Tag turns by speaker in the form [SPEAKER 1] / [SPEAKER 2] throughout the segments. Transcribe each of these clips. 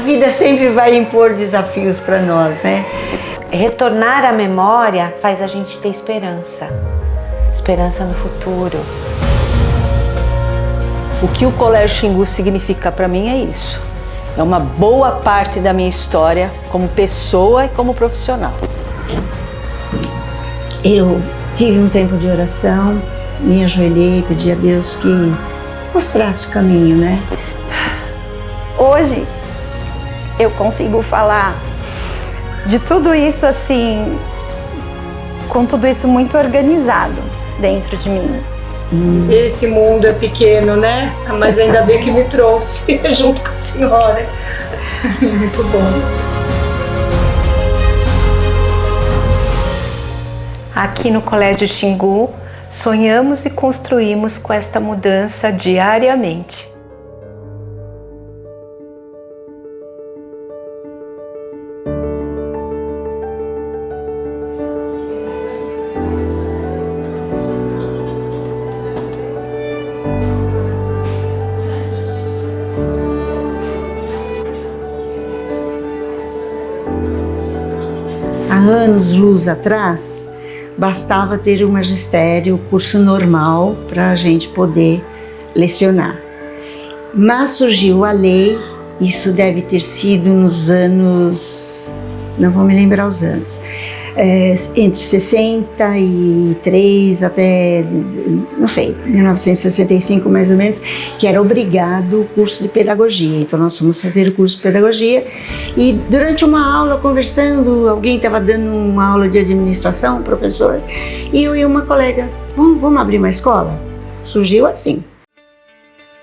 [SPEAKER 1] vida sempre vai impor desafios para nós, né?
[SPEAKER 2] Retornar à memória faz a gente ter esperança. Esperança no futuro.
[SPEAKER 3] O que o Colégio Xingu significa para mim é isso. É uma boa parte da minha história como pessoa e como profissional.
[SPEAKER 1] Eu tive um tempo de oração, me ajoelhei, pedi a Deus que mostrasse o caminho, né?
[SPEAKER 4] Hoje eu consigo falar de tudo isso assim, com tudo isso muito organizado dentro de mim.
[SPEAKER 5] Esse mundo é pequeno, né? Mas ainda bem que me trouxe junto com a senhora. Muito bom.
[SPEAKER 6] Aqui no Colégio Xingu, sonhamos e construímos com esta mudança diariamente.
[SPEAKER 1] Há anos-luz atrás, bastava ter o magistério, o curso normal, para a gente poder lecionar. Mas surgiu a lei, isso deve ter sido nos anos, não vou me lembrar os anos, entre 63 até, não sei, 1965 mais ou menos, que era obrigado o curso de pedagogia. Então nós fomos fazer o curso de pedagogia e durante uma aula conversando, alguém estava dando uma aula de administração, um professor, e eu e uma colega, vamos abrir uma escola? Surgiu assim.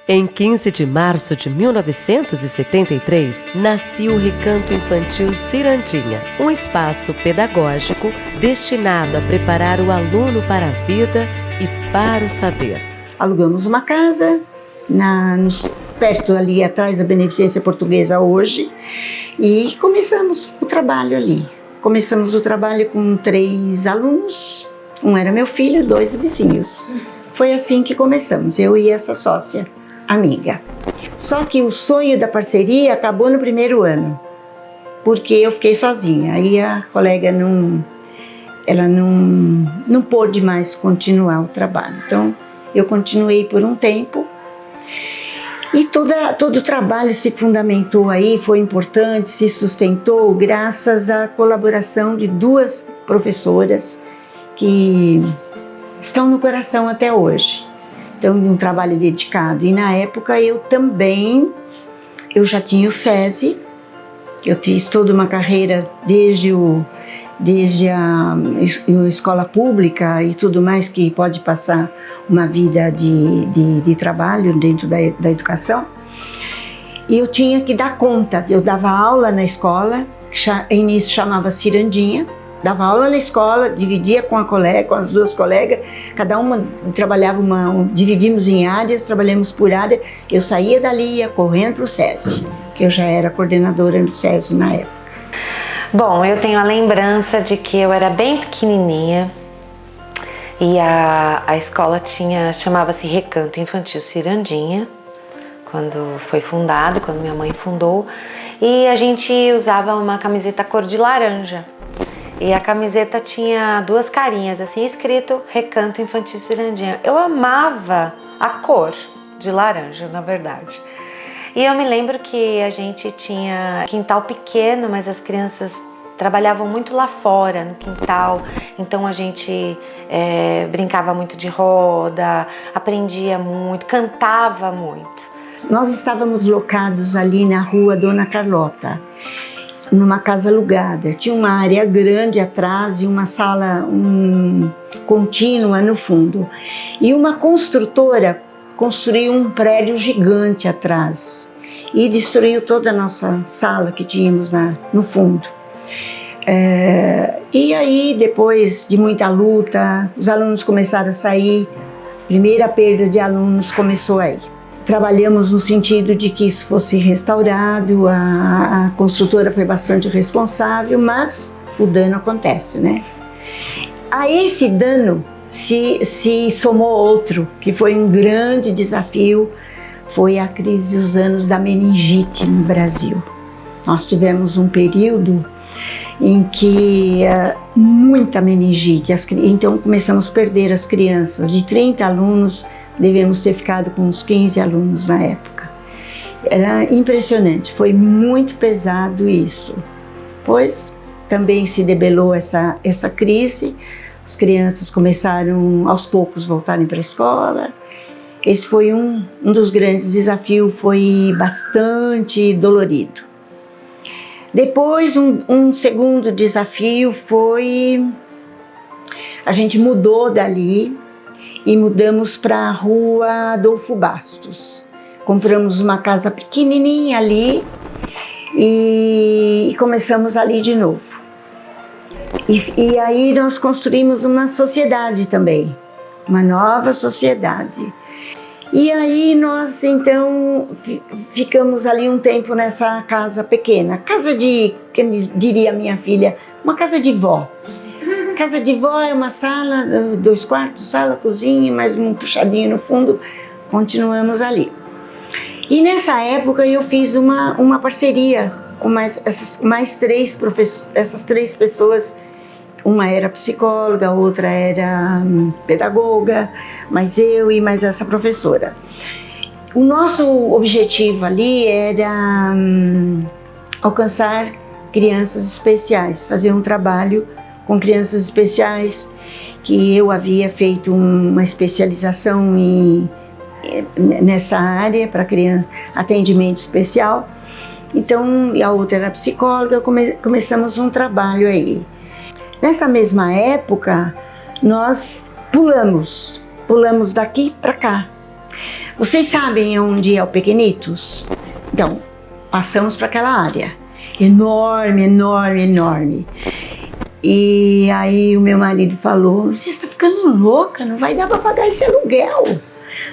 [SPEAKER 7] Em 15 de março de 1973, nascia o Recanto Infantil Cirandinha, um espaço pedagógico destinado a preparar o aluno para a vida e para o saber.
[SPEAKER 1] Alugamos uma casa perto ali atrás da Beneficência Portuguesa hoje e começamos o trabalho ali. Começamos o trabalho com 3 alunos, um era meu filho, 2 vizinhos. Foi assim que começamos, eu e essa sócia amiga. Só que o sonho da parceria acabou no primeiro ano, porque eu fiquei sozinha. Aí a colega não pôde mais continuar o trabalho. Então eu continuei por um tempo e todo o trabalho se fundamentou aí, foi importante, se sustentou graças à colaboração de 2 professoras que estão no coração até hoje. Então, um trabalho dedicado. E na época eu já tinha o SESI, eu fiz toda uma carreira desde a escola pública e tudo mais que pode passar uma vida de trabalho dentro da educação. E eu tinha que dar conta, eu dava aula na escola, início chamava Cirandinha, dava aula na escola, dividia com as 2 colegas, cada uma trabalhava dividimos em áreas, trabalhamos por área. Eu saía dali e ia correndo para o SESI, que eu já era coordenadora do SESI na época.
[SPEAKER 2] Bom, eu tenho a lembrança de que eu era bem pequenininha e a escola chamava-se Recanto Infantil Cirandinha, quando foi fundado, quando minha mãe fundou, e a gente usava uma camiseta cor de laranja. E a camiseta tinha 2 carinhas, assim, escrito Recanto Infantil Cirandinha. Eu amava a cor de laranja, na verdade. E eu me lembro que a gente tinha quintal pequeno, mas as crianças trabalhavam muito lá fora, no quintal. Então a gente brincava muito de roda, aprendia muito, cantava muito.
[SPEAKER 1] Nós estávamos locados ali na rua Dona Carlota, numa casa alugada. Tinha uma área grande atrás e uma sala contínua no fundo. E uma construtora construiu um prédio gigante atrás e destruiu toda a nossa sala que tínhamos no fundo. E aí, depois de muita luta, os alunos começaram a sair, a primeira perda de alunos começou aí. Trabalhamos no sentido de que isso fosse restaurado, a construtora foi bastante responsável, mas o dano acontece, né? A esse dano se somou outro, que foi um grande desafio, foi a crise dos anos da meningite no Brasil. Nós tivemos um período em que muita meningite, então começamos a perder as crianças. De 30 alunos, devemos ter ficado com uns 15 alunos na época. Era impressionante, foi muito pesado isso. Pois também se debelou essa crise, as crianças começaram aos poucos voltarem para a escola. Esse foi um dos grandes desafios, foi bastante dolorido. Depois, um segundo desafio foi, a gente mudou dali e mudamos para a Rua Adolfo Bastos. Compramos uma casa pequenininha ali e começamos ali de novo. E aí nós construímos uma sociedade também, uma nova sociedade. E aí nós então ficamos ali um tempo nessa casa pequena, casa de, que diria minha filha, uma casa de vó. Casa de vó é uma sala, 2 quartos, sala, cozinha, mais um puxadinho no fundo, continuamos ali. E nessa época eu fiz uma parceria com essas 3 pessoas. Uma era psicóloga, outra era pedagoga, mas eu e mais essa professora. O nosso objetivo ali era alcançar crianças especiais, fazer um trabalho com crianças especiais, que eu havia feito uma especialização nessa área para criança, atendimento especial. Então, a outra era psicóloga, começamos um trabalho aí. Nessa mesma época, nós pulamos daqui para cá. Vocês sabem onde é o Pequenitos? Então, passamos para aquela área, enorme, enorme, enorme. E aí o meu marido falou, você está ficando louca, não vai dar para pagar esse aluguel.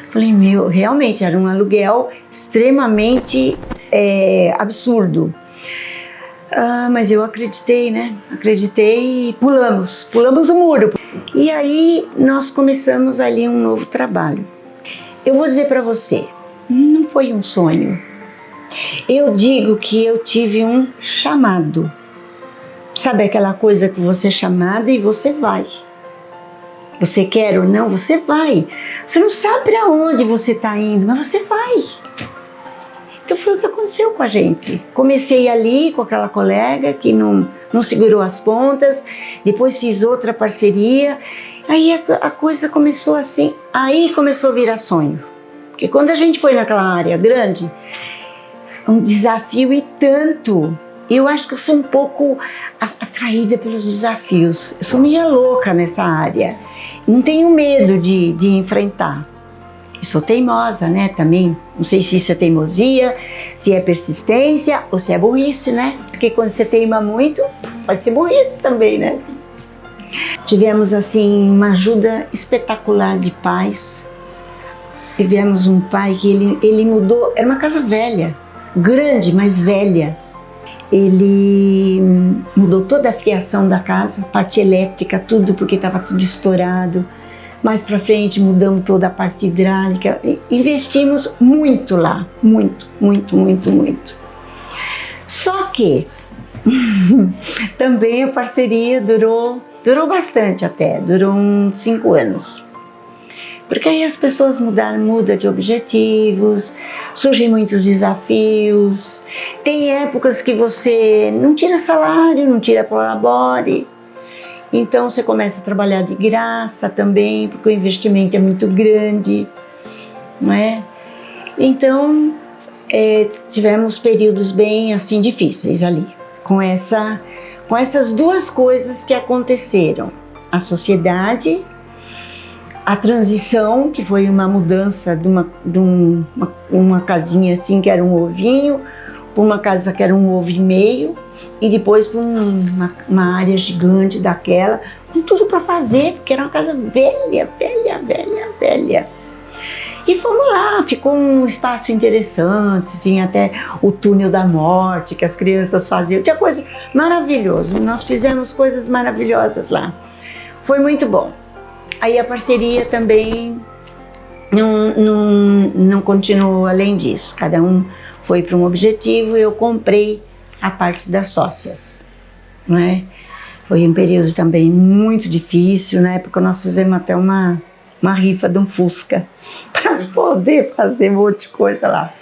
[SPEAKER 1] Falei, realmente era um aluguel extremamente absurdo. Mas eu acreditei, né? Acreditei e pulamos o muro. E aí nós começamos ali um novo trabalho. Eu vou dizer para você, não foi um sonho. Eu digo que eu tive um chamado. Sabe aquela coisa que você é chamada e você vai. Você quer ou não, você vai. Você não sabe para onde você está indo, mas você vai. Então foi o que aconteceu com a gente. Comecei ali com aquela colega que não segurou as pontas, depois fiz outra parceria, aí a coisa começou assim, aí começou a virar sonho. Porque quando a gente foi naquela área grande, um desafio e tanto. Eu acho que eu sou um pouco atraída pelos desafios. Eu sou meio louca nessa área. Não tenho medo de enfrentar. E sou teimosa, né, também. Não sei se isso é teimosia, se é persistência ou se é burrice, né? Porque quando você teima muito, pode ser burrice também, né? Tivemos, assim, uma ajuda espetacular de pais. Tivemos um pai que ele mudou, era uma casa velha, grande, mas velha. Ele mudou toda a fiação da casa, parte elétrica, tudo, porque estava tudo estourado. Mais para frente mudamos toda a parte hidráulica, investimos muito lá, muito. Só que também a parceria durou bastante até, durou uns 5 anos. Porque aí as pessoas mudam de objetivos, surgem muitos desafios, tem épocas que você não tira salário, não tira prolabore. Então você começa a trabalhar de graça também, porque o investimento é muito grande, não é? Então tivemos períodos bem assim difíceis ali, com essas 2 coisas que aconteceram: a sociedade, a transição, que foi uma mudança de uma casinha assim que era um ovinho, para uma casa que era um ovo e meio, e depois para uma área gigante daquela, com tudo para fazer, porque era uma casa velha. E fomos lá, ficou um espaço interessante, tinha até o túnel da morte que as crianças faziam, tinha coisa maravilhosa, nós fizemos coisas maravilhosas lá, foi muito bom. Aí a parceria também não continuou além disso, cada um foi para um objetivo. Eu comprei a parte das sócias, não é? Foi um período também muito difícil. Na época nós fizemos até uma rifa de um Fusca para poder fazer um monte de coisa lá.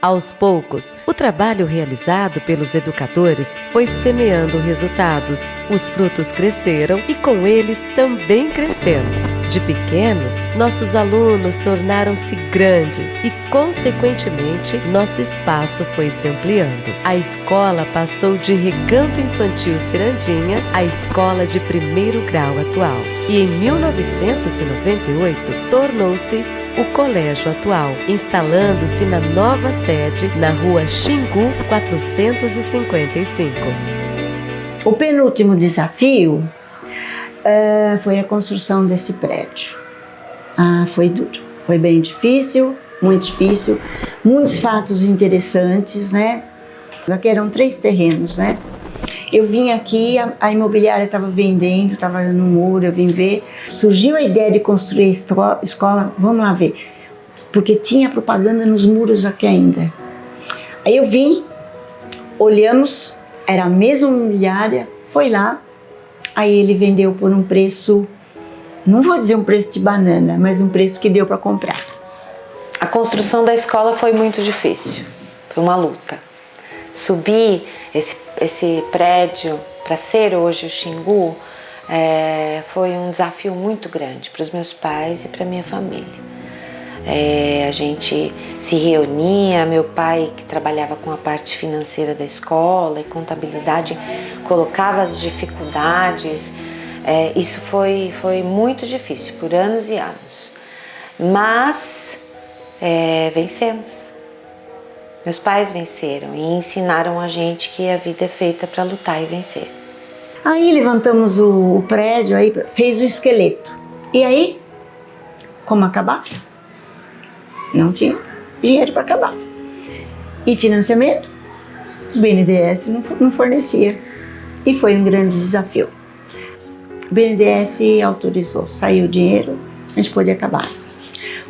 [SPEAKER 7] Aos poucos, o trabalho realizado pelos educadores foi semeando resultados. Os frutos cresceram e com eles também crescemos. De pequenos, nossos alunos tornaram-se grandes e, consequentemente, nosso espaço foi se ampliando. A escola passou de Recanto Infantil Cirandinha à escola de primeiro grau atual. E em 1998, tornou-se o colégio atual, instalando-se na nova sede na rua Xingu 455.
[SPEAKER 1] O penúltimo desafio foi a construção desse prédio. Foi duro, foi bem difícil, muitos fatos interessantes, né? Aqui eram 3 terrenos, né? Eu vim aqui, a imobiliária estava vendendo, estava no muro, eu vim ver. Surgiu a ideia de construir a escola, vamos lá ver. Porque tinha propaganda nos muros aqui ainda. Aí eu vim, olhamos, era a mesma imobiliária, foi lá. Aí ele vendeu por um preço, não vou dizer um preço de banana, mas um preço que deu para comprar.
[SPEAKER 2] A construção da escola foi muito difícil, foi uma luta. Subir esse prédio para ser hoje o Xingu foi um desafio muito grande para os meus pais e para minha família. A gente se reunia, meu pai, que trabalhava com a parte financeira da escola e contabilidade, colocava as dificuldades. Isso foi muito difícil por anos e anos, mas vencemos. Meus pais venceram e ensinaram a gente que a vida é feita para lutar e vencer.
[SPEAKER 1] Aí levantamos o prédio, aí fez o esqueleto. E aí, como acabar? Não tinha dinheiro para acabar. E financiamento? O BNDES não fornecia. E foi um grande desafio. O BNDES autorizou, saiu o dinheiro, a gente pôde acabar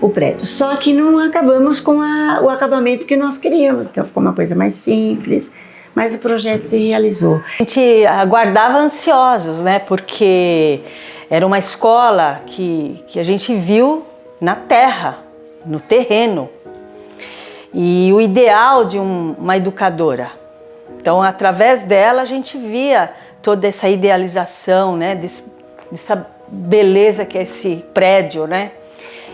[SPEAKER 1] o prédio. Só que não acabamos com o acabamento que nós queríamos, que ficou uma coisa mais simples, mas o projeto se realizou.
[SPEAKER 3] A gente aguardava ansiosos, né? Porque era uma escola que a gente viu na terra, no terreno. E o ideal de uma educadora. Então, através dela, a gente via toda essa idealização, né? Dessa beleza que é esse prédio, né?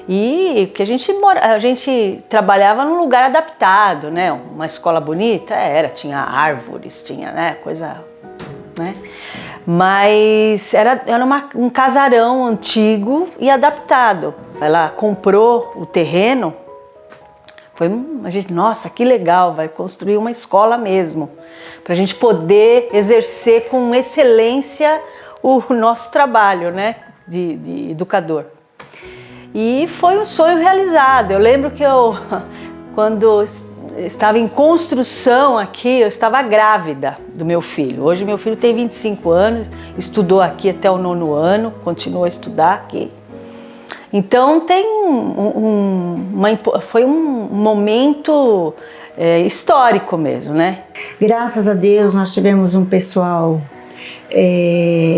[SPEAKER 3] E que a gente trabalhava num lugar adaptado, né? Uma escola bonita, tinha árvores, tinha, né, coisa, né? Mas era um casarão antigo e adaptado. Ela comprou o terreno, a gente, nossa, que legal, vai construir uma escola mesmo, para a gente poder exercer com excelência o nosso trabalho, né, de educador. E foi um sonho realizado. Eu lembro que quando estava em construção aqui, eu estava grávida do meu filho. Hoje meu filho tem 25 anos, estudou aqui até o 9º ano, continua a estudar aqui. Então foi um momento histórico mesmo, né?
[SPEAKER 1] Graças a Deus nós tivemos um pessoal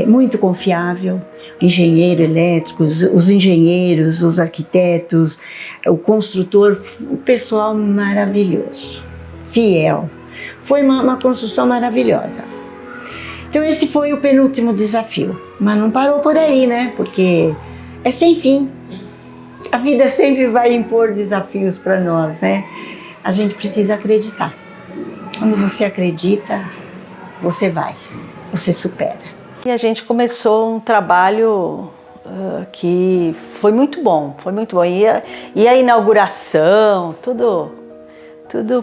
[SPEAKER 1] muito confiável, engenheiro elétrico, os engenheiros, os arquitetos, o construtor, o pessoal maravilhoso, fiel. Foi uma construção maravilhosa. Então esse foi o penúltimo desafio, mas não parou por aí, né? Porque é sem fim. A vida sempre vai impor desafios para nós, né? A gente precisa acreditar. Quando você acredita, você vai, você supera.
[SPEAKER 3] E a gente começou um trabalho que foi muito bom, foi muito bom. E a inauguração, tudo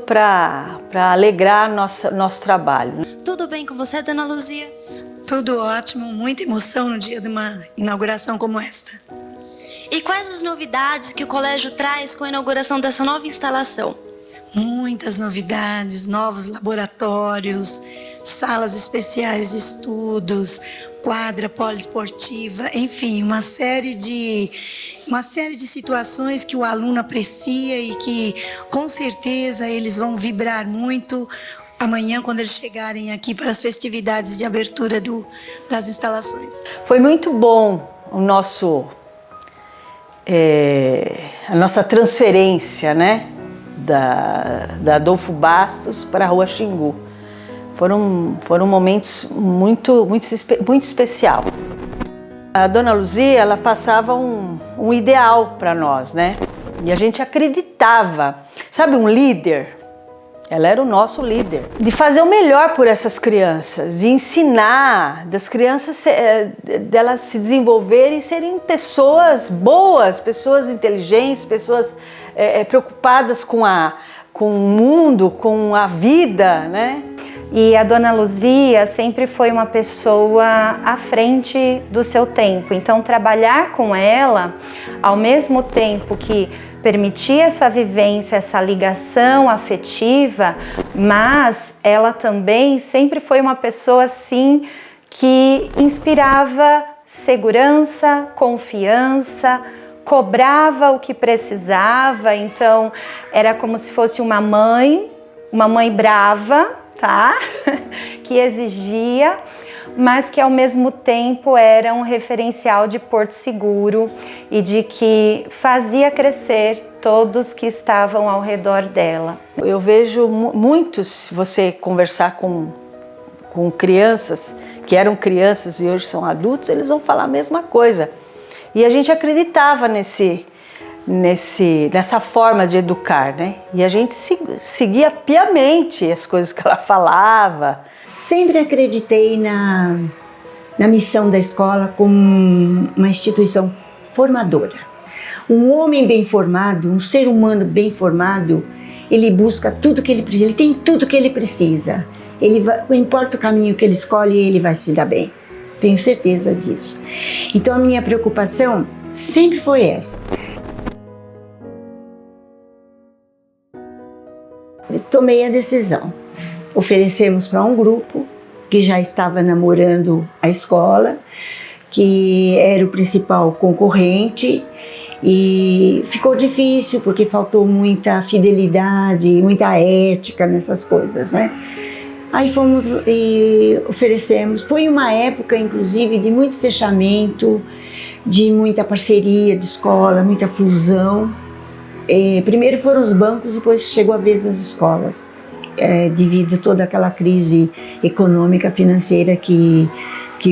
[SPEAKER 3] para alegrar nosso trabalho.
[SPEAKER 8] Tudo bem com você, dona Luzia?
[SPEAKER 5] Tudo ótimo, muita emoção no dia de uma inauguração como esta.
[SPEAKER 8] E quais as novidades que o colégio traz com a inauguração dessa nova instalação?
[SPEAKER 5] Muitas novidades, novos laboratórios, salas especiais de estudos, quadra poliesportiva, enfim, uma série de situações que o aluno aprecia e que com certeza eles vão vibrar muito
[SPEAKER 9] amanhã, quando eles chegarem aqui para as festividades de abertura das instalações.
[SPEAKER 3] Foi muito bom a nossa transferência, né, da Adolfo Bastos para a Rua Xingu. Foram momentos muito especial. A Dona Luzia, ela passava um ideal para nós, né? E a gente acreditava. Sabe, um líder? Ela era o nosso líder. De fazer o melhor por essas crianças, de ensinar, das crianças, delas se desenvolverem e serem pessoas boas, pessoas inteligentes, pessoas preocupadas com o mundo, com a vida, né?
[SPEAKER 4] E a Dona Luzia sempre foi uma pessoa à frente do seu tempo. Então, trabalhar com ela, ao mesmo tempo que permitia essa vivência, essa ligação afetiva, mas ela também sempre foi uma pessoa assim que inspirava segurança, confiança, cobrava o que precisava. Então, era como se fosse uma mãe brava, tá? Que exigia, mas que ao mesmo tempo era um referencial de porto seguro e de que fazia crescer todos que estavam ao redor dela.
[SPEAKER 3] Eu vejo muitos, você conversar com crianças que eram crianças e hoje são adultos, eles vão falar a mesma coisa. E a gente acreditava nessa forma de educar, né? E a gente seguia piamente as coisas que ela falava.
[SPEAKER 1] Sempre acreditei na missão da escola como uma instituição formadora. Um homem bem formado, um ser humano bem formado, ele busca tudo que ele precisa, ele tem tudo que ele precisa. Não importa o caminho que ele escolhe, ele vai se dar bem. Tenho certeza disso. Então a minha preocupação sempre foi essa. Tomei a decisão. Oferecemos para um grupo que já estava namorando a escola, que era o principal concorrente, e ficou difícil porque faltou muita fidelidade, muita ética nessas coisas, né? Aí fomos e oferecemos. Foi uma época, inclusive, de muito fechamento, de muita parceria de escola, muita fusão. Primeiro foram os bancos, depois chegou a vez das escolas, devido a toda aquela crise econômica, financeira que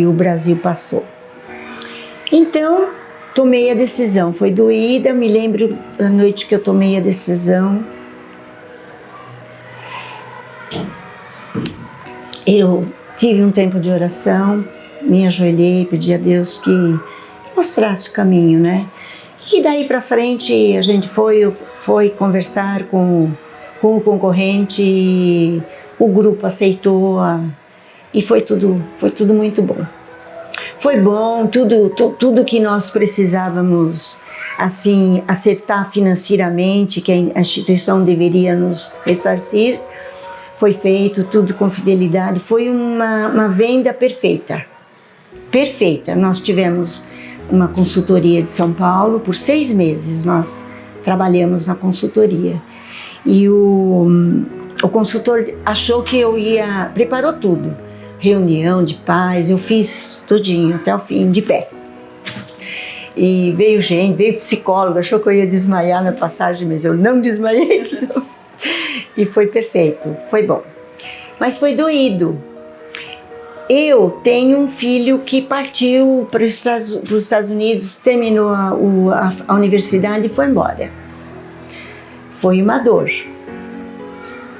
[SPEAKER 1] o Brasil passou. Então, tomei a decisão. Foi doída, me lembro da noite que eu tomei a decisão. Eu tive um tempo de oração, me ajoelhei, pedi a Deus que mostrasse o caminho, né? E daí para frente a gente foi conversar com o concorrente, e o grupo aceitou e foi tudo muito bom. Foi bom, tudo que nós precisávamos assim acertar financeiramente, que a instituição deveria nos ressarcir, foi feito, tudo com fidelidade. Foi uma venda perfeita. Perfeita. Nós tivemos uma consultoria de São Paulo, por 6 meses nós trabalhamos na consultoria. E o consultor achou que preparou tudo. Reunião de pais, eu fiz tudinho, até o fim, de pé. E veio psicólogo, achou que eu ia desmaiar na passagem, mas eu não desmaiei. E foi perfeito, foi bom. Mas foi doído. Eu tenho um filho que partiu para os Estados Unidos, terminou a universidade e foi embora. Foi uma dor.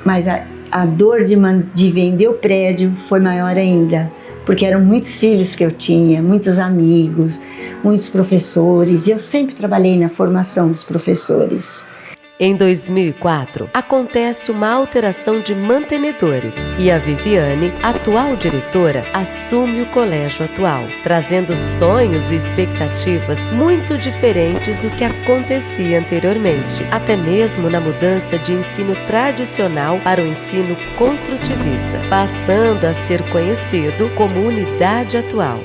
[SPEAKER 1] Mas a dor de vender o prédio foi maior ainda, porque eram muitos filhos que eu tinha, muitos amigos, muitos professores, e eu sempre trabalhei na formação dos professores.
[SPEAKER 7] Em 2004, acontece uma alteração de mantenedores e a Viviane, atual diretora, assume o colégio atual, trazendo sonhos e expectativas muito diferentes do que acontecia anteriormente, até mesmo na mudança de ensino tradicional para o ensino construtivista, passando a ser conhecido como Unidade Atual.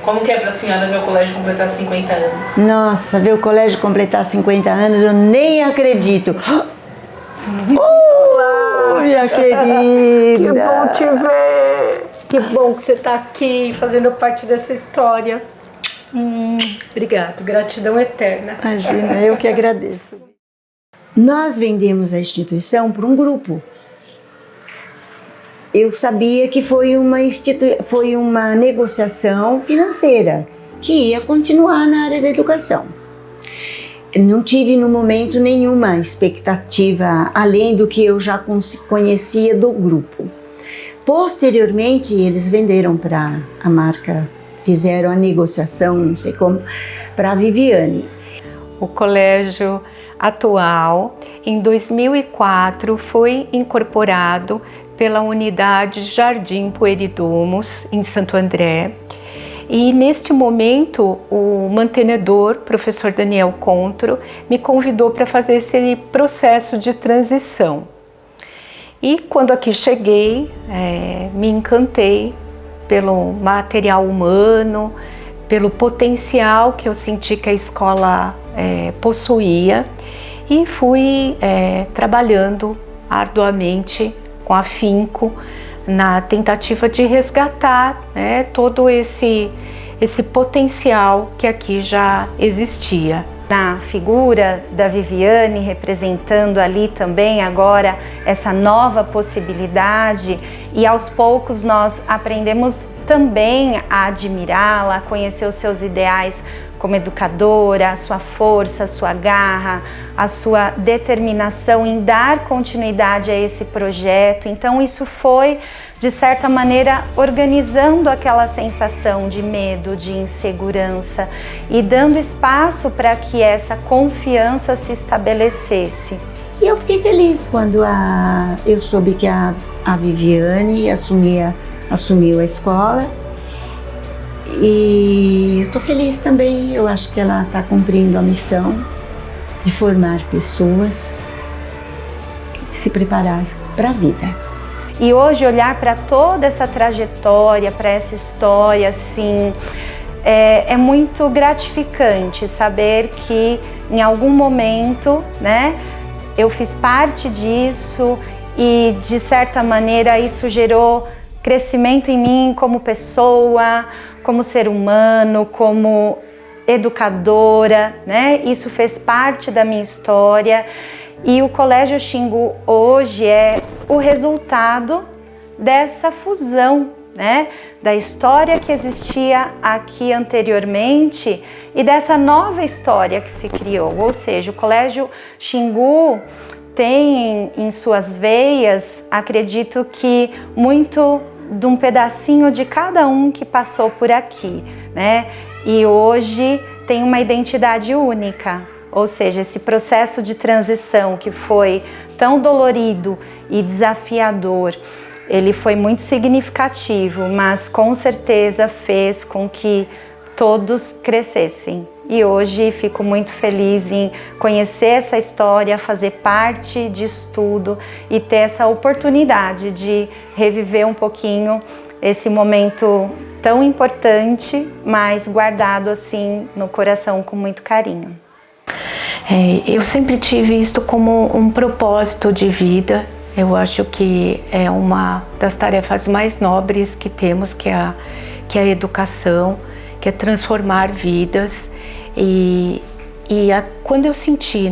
[SPEAKER 5] Como que é para a senhora ver o colégio completar 50 anos?
[SPEAKER 1] Nossa, ver o colégio completar 50 anos, eu nem acredito. minha querida.
[SPEAKER 6] Que bom te ver. Que bom que você está aqui fazendo parte dessa história. Obrigado, gratidão eterna.
[SPEAKER 1] Imagina, eu que agradeço. Nós vendemos a instituição para um grupo. Eu sabia que foi uma negociação financeira que ia continuar na área da educação. Não tive no momento nenhuma expectativa além do que eu já conhecia do grupo. Posteriormente, eles venderam para a marca, fizeram a negociação, não sei como, para a Viviane.
[SPEAKER 6] O colégio atual, em 2004, foi incorporado pela unidade Jardim Pueridomus, em Santo André. E neste momento, o mantenedor, professor Daniel Contro, me convidou para fazer esse processo de transição. E quando aqui cheguei, me encantei pelo material humano, pelo potencial que eu senti que a escola possuía, e fui trabalhando arduamente, com afinco, na tentativa de resgatar todo esse potencial que aqui já existia.
[SPEAKER 4] Na figura da Viviane, representando ali também agora essa nova possibilidade, e aos poucos nós aprendemos também a admirá-la, a conhecer os seus ideais como educadora, a sua força, a sua garra, a sua determinação em dar continuidade a esse projeto. Então isso foi, de certa maneira, organizando aquela sensação de medo, de insegurança e dando espaço para que essa confiança se estabelecesse.
[SPEAKER 1] E eu fiquei feliz quando eu soube que a Viviane assumiu a escola. E eu estou feliz também, eu acho que ela está cumprindo a missão de formar pessoas e se preparar para a vida.
[SPEAKER 4] E hoje olhar para toda essa trajetória, para essa história, assim, é muito gratificante saber que em algum momento, eu fiz parte disso e de certa maneira isso gerou crescimento em mim como pessoa, como ser humano, como educadora, Isso fez parte da minha história. E o Colégio Xingu hoje é o resultado dessa fusão, da história que existia aqui anteriormente e dessa nova história que se criou. Ou seja, o Colégio Xingu tem em suas veias, acredito que muito de um pedacinho de cada um que passou por aqui, E hoje tem uma identidade única. Ou seja, esse processo de transição que foi tão dolorido e desafiador, ele foi muito significativo, mas com certeza fez com que todos crescessem. E hoje fico muito feliz em conhecer essa história, fazer parte disso tudo e ter essa oportunidade de reviver um pouquinho esse momento tão importante, mas guardado assim no coração com muito carinho.
[SPEAKER 6] Eu sempre tive isto como um propósito de vida. Eu acho que é uma das tarefas mais nobres que temos, que é a educação, que é transformar vidas. Quando eu senti,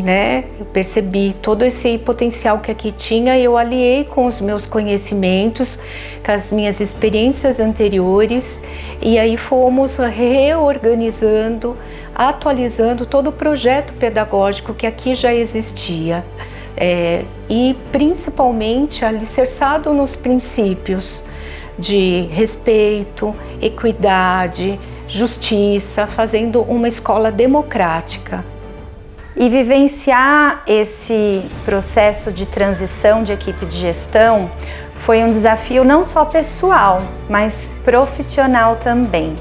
[SPEAKER 6] eu percebi todo esse potencial que aqui tinha, eu aliei com os meus conhecimentos, com as minhas experiências anteriores, e aí fomos reorganizando, atualizando todo o projeto pedagógico que aqui já existia, e principalmente alicerçado nos princípios de respeito, equidade, justiça, fazendo uma escola democrática.
[SPEAKER 4] E vivenciar esse processo de transição de equipe de gestão foi um desafio não só pessoal, mas profissional também.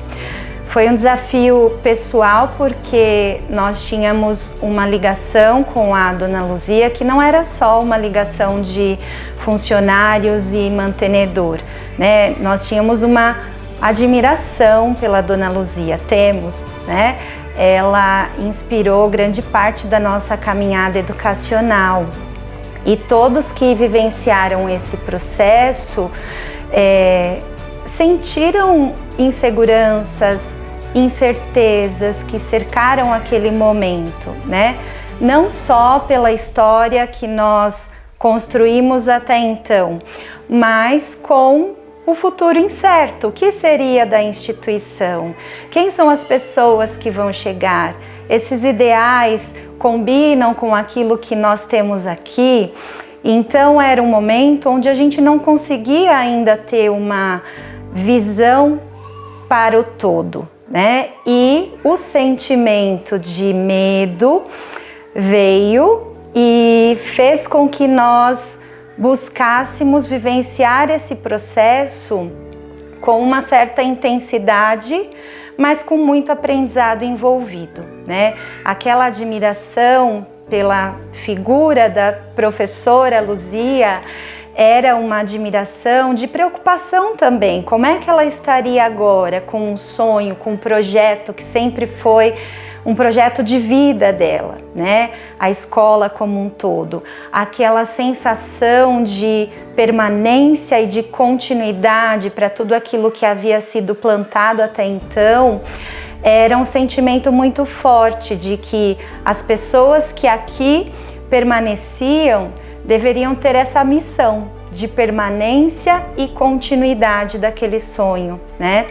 [SPEAKER 4] Foi um desafio pessoal porque nós tínhamos uma ligação com a Dona Luzia que não era só uma ligação de funcionários e mantenedor, Nós tínhamos uma admiração pela Dona Luzia, temos, Ela inspirou grande parte da nossa caminhada educacional E todos que vivenciaram esse processo sentiram inseguranças, incertezas que cercaram aquele momento, né? Não só pela história que nós construímos até então, mas com o futuro incerto. O que seria da instituição? Quem são as pessoas que vão chegar? Esses ideais combinam com aquilo que nós temos aqui? Então era um momento onde a gente não conseguia ainda ter uma visão para o todo, né? E o sentimento de medo veio e fez com que nós buscássemos vivenciar esse processo com uma certa intensidade, mas com muito aprendizado envolvido, né? Aquela admiração pela figura da professora Luzia era uma admiração de preocupação também. Como é que ela estaria agora com um sonho, com um projeto que sempre foi um projeto de vida dela, né? A escola como um todo. Aquela sensação de permanência e de continuidade para tudo aquilo que havia sido plantado até então, era um sentimento muito forte de que as pessoas que aqui permaneciam deveriam ter essa missão de permanência e continuidade daquele sonho, né?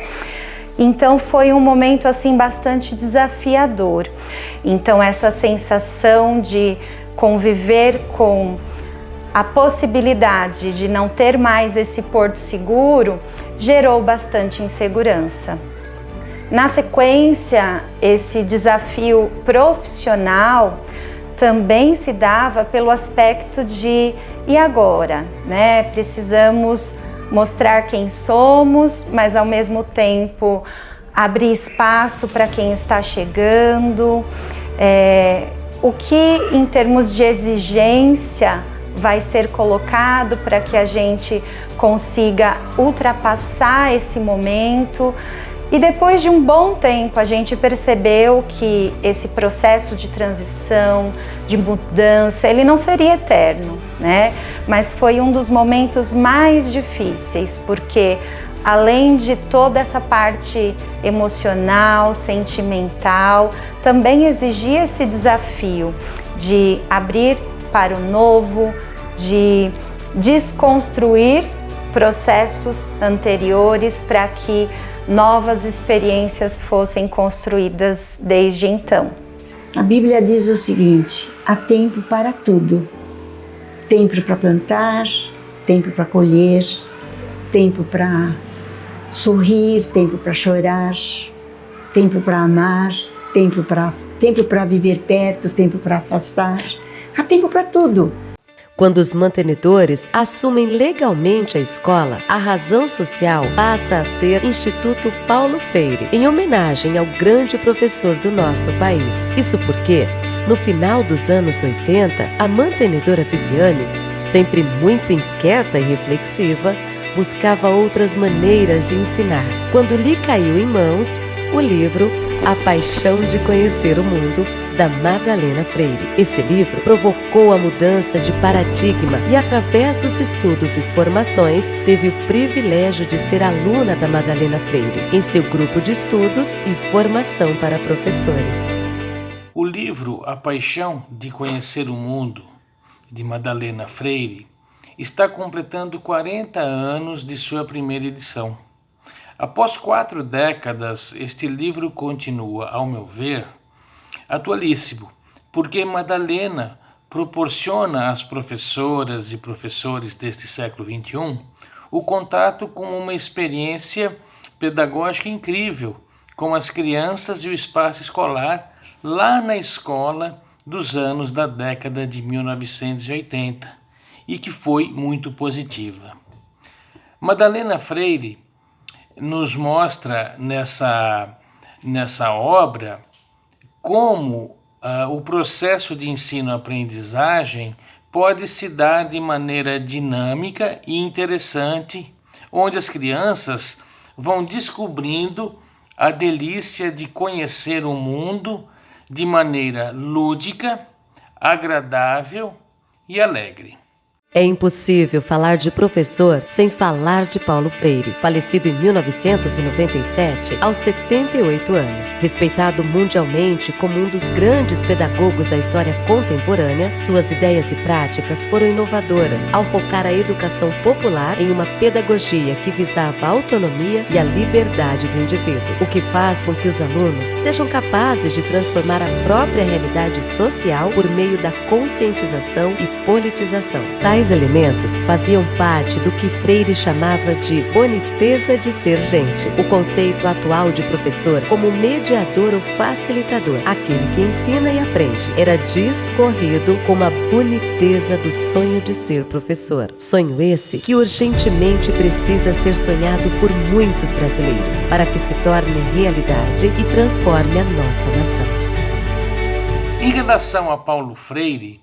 [SPEAKER 4] Então foi um momento assim bastante desafiador. Então essa sensação de conviver com a possibilidade de não ter mais esse porto seguro gerou bastante insegurança. Na sequência, esse desafio profissional também se dava pelo aspecto de e agora, né? Precisamos mostrar quem somos, mas ao mesmo tempo abrir espaço para quem está chegando. O que em termos de exigência vai ser colocado para que a gente consiga ultrapassar esse momento. E depois de um bom tempo a gente percebeu que esse processo de transição, de mudança, ele não seria eterno, né? Mas foi um dos momentos mais difíceis, porque além de toda essa parte emocional, sentimental, também exigia esse desafio de abrir para o novo, de desconstruir processos anteriores para que novas experiências fossem construídas desde então.
[SPEAKER 1] A Bíblia diz o seguinte: há tempo para tudo. Tempo para plantar, tempo para colher, tempo para sorrir, tempo para chorar, tempo para amar, tempo para viver perto, tempo para afastar. Há tempo para tudo.
[SPEAKER 7] Quando os mantenedores assumem legalmente a escola, a razão social passa a ser Instituto Paulo Freire, em homenagem ao grande professor do nosso país. Isso porque, no final dos anos 80, a mantenedora Viviane, sempre muito inquieta e reflexiva, buscava outras maneiras de ensinar. Quando lhe caiu em mãos o livro A Paixão de Conhecer o Mundo, da Madalena Freire. Esse livro provocou a mudança de paradigma e, através dos estudos e formações, teve o privilégio de ser aluna da Madalena Freire em seu grupo de estudos e formação para professores.
[SPEAKER 10] O livro A Paixão de Conhecer o Mundo, de Madalena Freire, está completando 40 anos de sua primeira edição. Após 4 décadas, este livro continua, ao meu ver, atualíssimo, porque Madalena proporciona às professoras e professores deste século XXI o contato com uma experiência pedagógica incrível com as crianças e o espaço escolar lá na escola dos anos da década de 1980 e que foi muito positiva. Madalena Freire nos mostra nessa obra como o processo de ensino-aprendizagem pode se dar de maneira dinâmica e interessante, onde as crianças vão descobrindo a delícia de conhecer o mundo de maneira lúdica, agradável e alegre.
[SPEAKER 7] É impossível falar de professor sem falar de Paulo Freire, falecido em 1997, aos 78 anos. Respeitado mundialmente como um dos grandes pedagogos da história contemporânea, suas ideias e práticas foram inovadoras ao focar a educação popular em uma pedagogia que visava a autonomia e a liberdade do indivíduo, o que faz com que os alunos sejam capazes de transformar a própria realidade social por meio da conscientização e politização. Tais elementos faziam parte do que Freire chamava de boniteza de ser gente, o conceito atual de professor como mediador ou facilitador, aquele que ensina e aprende. Era discorrido como a boniteza do sonho de ser professor. Sonho esse que urgentemente precisa ser sonhado por muitos brasileiros para que se torne realidade e transforme a nossa nação.
[SPEAKER 10] Em relação a Paulo Freire,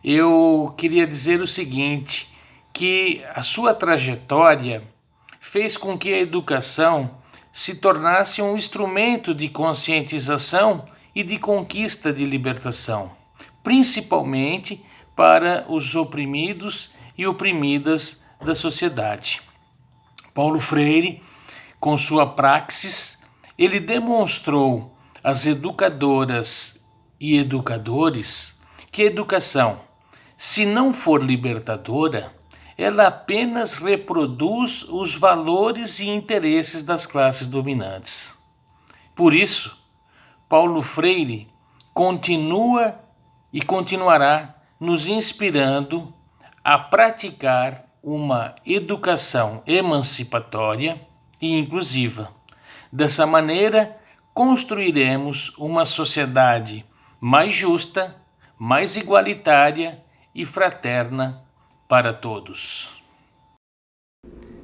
[SPEAKER 10] eu queria dizer o seguinte, que a sua trajetória fez com que a educação se tornasse um instrumento de conscientização e de conquista de libertação, principalmente para os oprimidos e oprimidas da sociedade. Paulo Freire, com sua praxis, ele demonstrou às educadoras e educadores que a educação, se não for libertadora, ela apenas reproduz os valores e interesses das classes dominantes. Por isso, Paulo Freire continua e continuará nos inspirando a praticar uma educação emancipatória e inclusiva. Dessa maneira, construiremos uma sociedade mais justa, mais igualitária e fraterna para todos.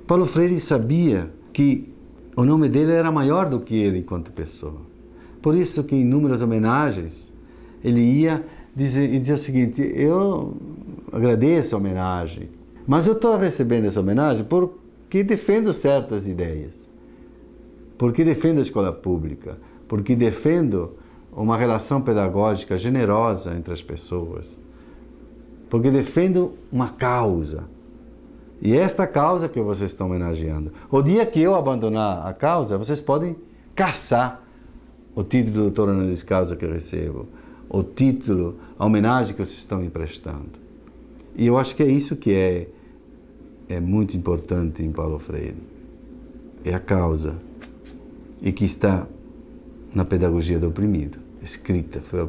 [SPEAKER 11] Paulo Freire sabia que o nome dele era maior do que ele enquanto pessoa. Por isso que em inúmeras homenagens ele ia dizer o seguinte: eu agradeço a homenagem, mas eu estou recebendo essa homenagem porque defendo certas ideias, porque defendo a escola pública, porque defendo uma relação pedagógica generosa entre as pessoas, porque defendo uma causa. E esta causa que vocês estão homenageando. O dia que eu abandonar a causa, vocês podem caçar o título de doutor honoris causa que eu recebo, o título, a homenagem que vocês estão me prestando. E eu acho que é isso que é muito importante em Paulo Freire. É a causa. E que está na pedagogia do oprimido. Escrita, foi a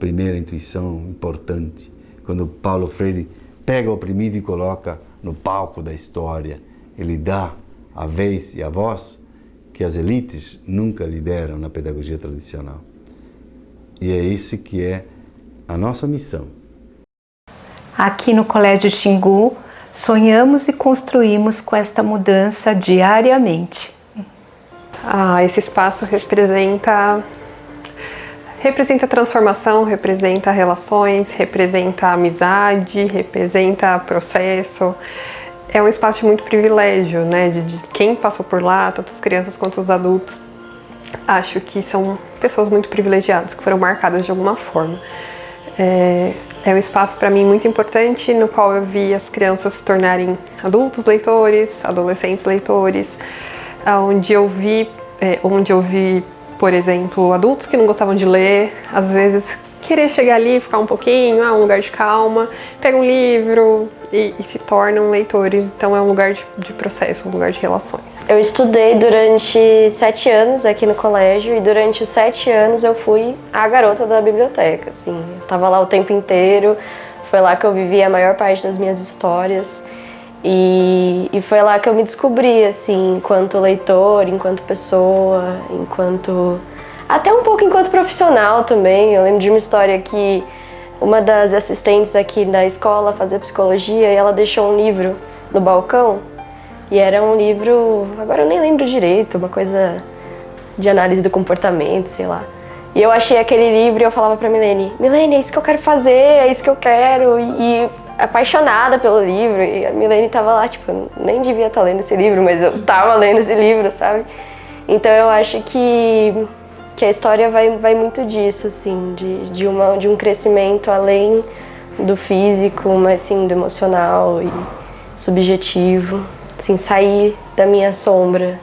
[SPEAKER 11] primeira intuição importante. Quando Paulo Freire pega o oprimido e coloca no palco da história, ele dá a vez e a voz que as elites nunca lhe deram na pedagogia tradicional. E é esse que é a nossa missão.
[SPEAKER 6] Aqui no Colégio Xingu, sonhamos e construímos com esta mudança diariamente.
[SPEAKER 12] Esse espaço representa transformação, representa relações, representa amizade, representa processo. É um espaço de muito privilégio, né? De quem passou por lá, tanto as crianças quanto os adultos. Acho que são pessoas muito privilegiadas, que foram marcadas de alguma forma. É um espaço para mim muito importante, no qual eu vi as crianças se tornarem adultos leitores, adolescentes leitores, onde eu vi, por exemplo, adultos que não gostavam de ler, às vezes querer chegar ali, ficar um pouquinho, um lugar de calma, pega um livro e se tornam leitores. Então é um lugar de processo, um lugar de relações.
[SPEAKER 13] Eu estudei durante 7 anos aqui no colégio e durante os 7 anos eu fui a garota da biblioteca, assim. Eu estava lá o tempo inteiro, foi lá que eu vivi a maior parte das minhas histórias. E foi lá que eu me descobri, assim, enquanto leitor, enquanto pessoa, até um pouco enquanto profissional também. Eu lembro de uma história que uma das assistentes aqui da escola fazia psicologia e ela deixou um livro no balcão. E era um livro, agora eu nem lembro direito, uma coisa de análise do comportamento, sei lá. E eu achei aquele livro e eu falava pra Milene, é isso que eu quero fazer, é isso que eu quero. E apaixonada pelo livro, e a Milene tava lá, tipo, nem devia estar lendo esse livro, mas eu tava lendo esse livro, sabe? Então eu acho que a história vai muito disso, assim, de um crescimento além do físico, mas sim do emocional e subjetivo, assim, sair da minha sombra.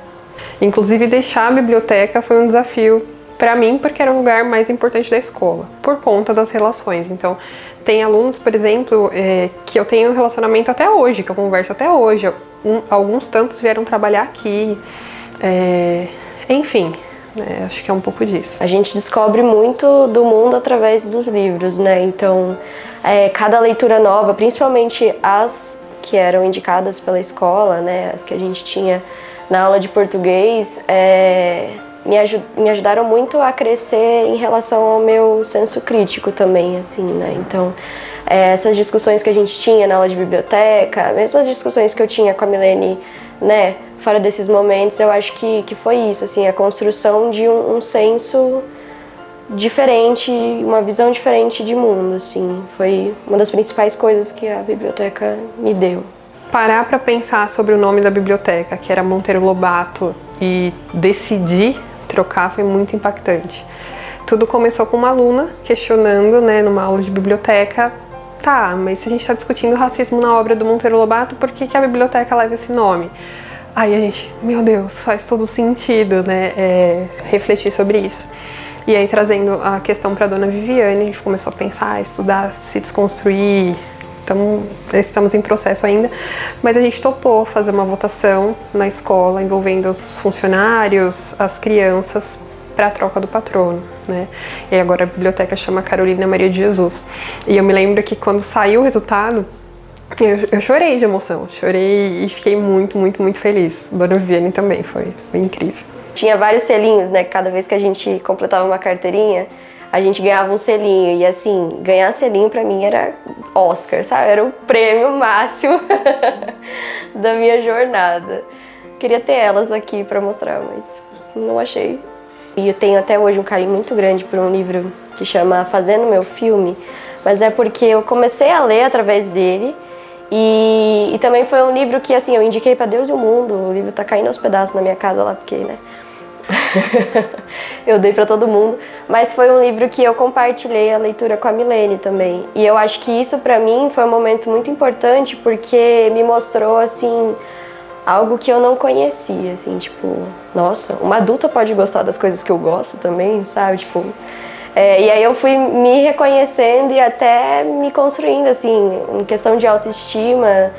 [SPEAKER 12] Inclusive, deixar a biblioteca foi um desafio para mim, porque era o lugar mais importante da escola, por conta das relações. Então, tem alunos, por exemplo, que eu tenho um relacionamento até hoje, que eu converso até hoje. Alguns tantos vieram trabalhar aqui. Enfim, acho que é um pouco disso.
[SPEAKER 13] A gente descobre muito do mundo através dos livros, né? Então, cada leitura nova, principalmente as que eram indicadas pela escola, né? As que a gente tinha na aula de português, me ajudaram muito a crescer em relação ao meu senso crítico também, assim, né? Então, essas discussões que a gente tinha na aula de biblioteca, mesmo as discussões que eu tinha com a Milene, né, fora desses momentos, eu acho que foi isso, assim, a construção de um senso diferente, uma visão diferente de mundo, assim. Foi uma das principais coisas que a biblioteca me deu.
[SPEAKER 12] Parar para pensar sobre o nome da biblioteca, que era Monteiro Lobato, e decidir trocar foi muito impactante. Tudo começou com uma aluna questionando, né, numa aula de biblioteca, tá, mas se a gente está discutindo racismo na obra do Monteiro Lobato, por que a biblioteca leva esse nome? Aí a gente, meu Deus, faz todo sentido, né, refletir sobre isso. E aí, trazendo a questão para a dona Viviane, a gente começou a pensar, estudar, se desconstruir. Estamos em processo ainda, mas a gente topou fazer uma votação na escola envolvendo os funcionários, as crianças, para a troca do patrono, né? E agora a biblioteca chama Carolina Maria de Jesus. E eu me lembro que quando saiu o resultado, eu chorei de emoção, chorei e fiquei muito, muito, muito feliz. Dona Viviane também, foi incrível.
[SPEAKER 13] Tinha vários selinhos, né? Cada vez que a gente completava uma carteirinha, a gente ganhava um selinho. E assim, ganhar selinho pra mim era Oscar, sabe? Era o prêmio máximo da minha jornada. Queria ter elas aqui pra mostrar, mas não achei. E eu tenho até hoje um carinho muito grande por um livro que chama Fazendo Meu Filme, mas é porque eu comecei a ler através dele. E também foi um livro que, assim, eu indiquei pra Deus e o mundo. O livro tá caindo aos pedaços na minha casa lá, porque, né? Eu dei pra todo mundo. Mas foi um livro que eu compartilhei a leitura com a Milene também. E eu acho que isso pra mim foi um momento muito importante, porque me mostrou, assim, algo que eu não conhecia, assim, tipo, nossa, uma adulta pode gostar das coisas que eu gosto também, sabe? Tipo, e aí eu fui me reconhecendo e até me construindo, assim, em questão de autoestima.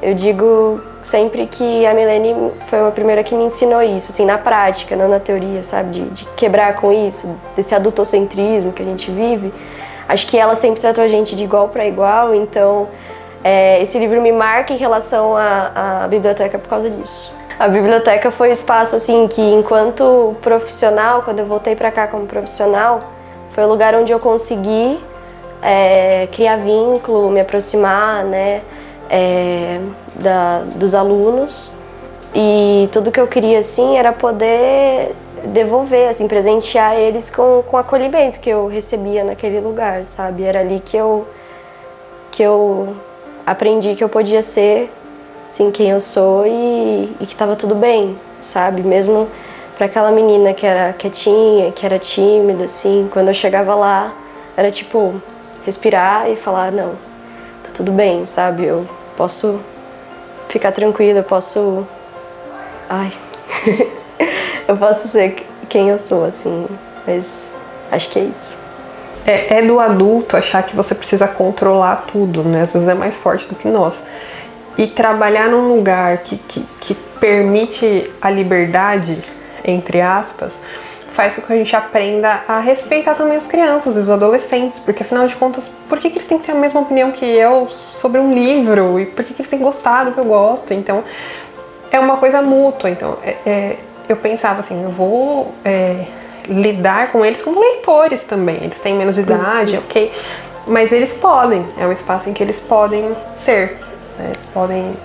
[SPEAKER 13] Eu digo sempre que a Milene foi uma primeira que me ensinou isso, assim, na prática, não na teoria, sabe? De quebrar com isso, desse adultocentrismo que a gente vive. Acho que ela sempre tratou a gente de igual para igual, então esse livro me marca em relação à biblioteca por causa disso. A biblioteca foi o espaço, assim, que enquanto profissional, quando eu voltei para cá como profissional, foi o lugar onde eu consegui criar vínculo, me aproximar, né, dos alunos. E tudo que eu queria, assim, era poder devolver, assim, presentear eles com o acolhimento que eu recebia naquele lugar, sabe? Era ali que eu aprendi que eu podia ser, assim, quem eu sou e que tava tudo bem, sabe? Mesmo para aquela menina que era quietinha, que era tímida, assim, quando eu chegava lá, era tipo respirar e falar, não, tá tudo bem, sabe? Eu posso ficar tranquila, eu posso... eu posso ser quem eu sou, assim, mas acho que é isso.
[SPEAKER 12] É do adulto achar que você precisa controlar tudo, né? Às vezes é mais forte do que nós. E trabalhar num lugar que permite a liberdade, entre aspas, faz com que a gente aprenda a respeitar também as crianças e os adolescentes, porque afinal de contas, por que eles têm que ter a mesma opinião que eu sobre um livro? E por que eles têm que gostar do que eu gosto? Então, é uma coisa mútua. Então, eu pensava assim, eu vou lidar com eles como leitores também. Eles têm menos idade, ok? Mas eles podem, é um espaço em que eles podem ser. Eles podem,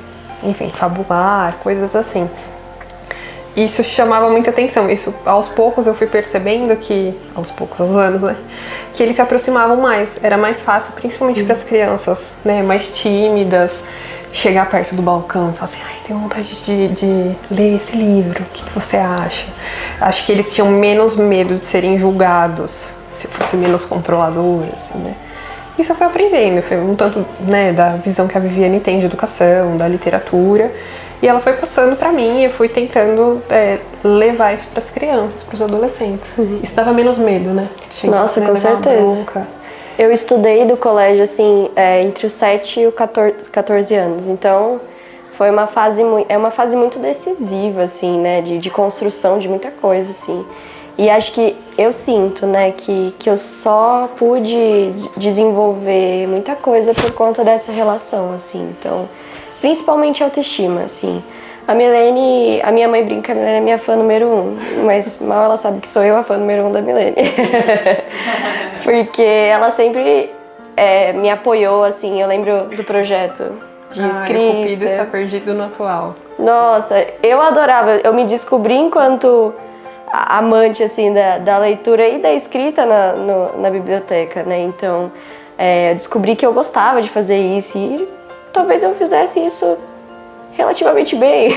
[SPEAKER 12] enfim, fabular, coisas assim. Isso chamava muita atenção. Isso, aos poucos, eu fui percebendo que, aos anos, né, que eles se aproximavam mais. Era mais fácil, principalmente para as crianças, né, mais tímidas, chegar perto do balcão e falar assim, ai, tenho vontade de ler esse livro, o que você acha? Acho que eles tinham menos medo de serem julgados, se fosse menos controlador, assim, né? Isso eu fui aprendendo, foi um tanto, né, da visão que a Viviane tem de educação, da literatura. E ela foi passando para mim e eu fui tentando levar isso para as crianças, para os adolescentes. Isso dava menos medo, né?
[SPEAKER 13] Nossa, com certeza. Eu estudei do colégio, assim, entre os 7 e os 14 anos. Então, foi uma fase muito decisiva, assim, né? De construção de muita coisa, assim. E acho que eu sinto, né? Que eu só pude desenvolver muita coisa por conta dessa relação, assim. Então, principalmente autoestima, assim. A Milene, a minha mãe brinca, a Milene é minha fã número 1, mas mal ela sabe que sou eu a fã número 1 da Milene. Porque ela sempre me apoiou, assim, eu lembro do projeto de escrita.
[SPEAKER 12] O Cupido está perdido no atual.
[SPEAKER 13] Nossa, eu adorava, eu me descobri enquanto amante, assim, da leitura e da escrita na biblioteca, né? Então, eu descobri que eu gostava de fazer isso e talvez eu fizesse isso relativamente bem.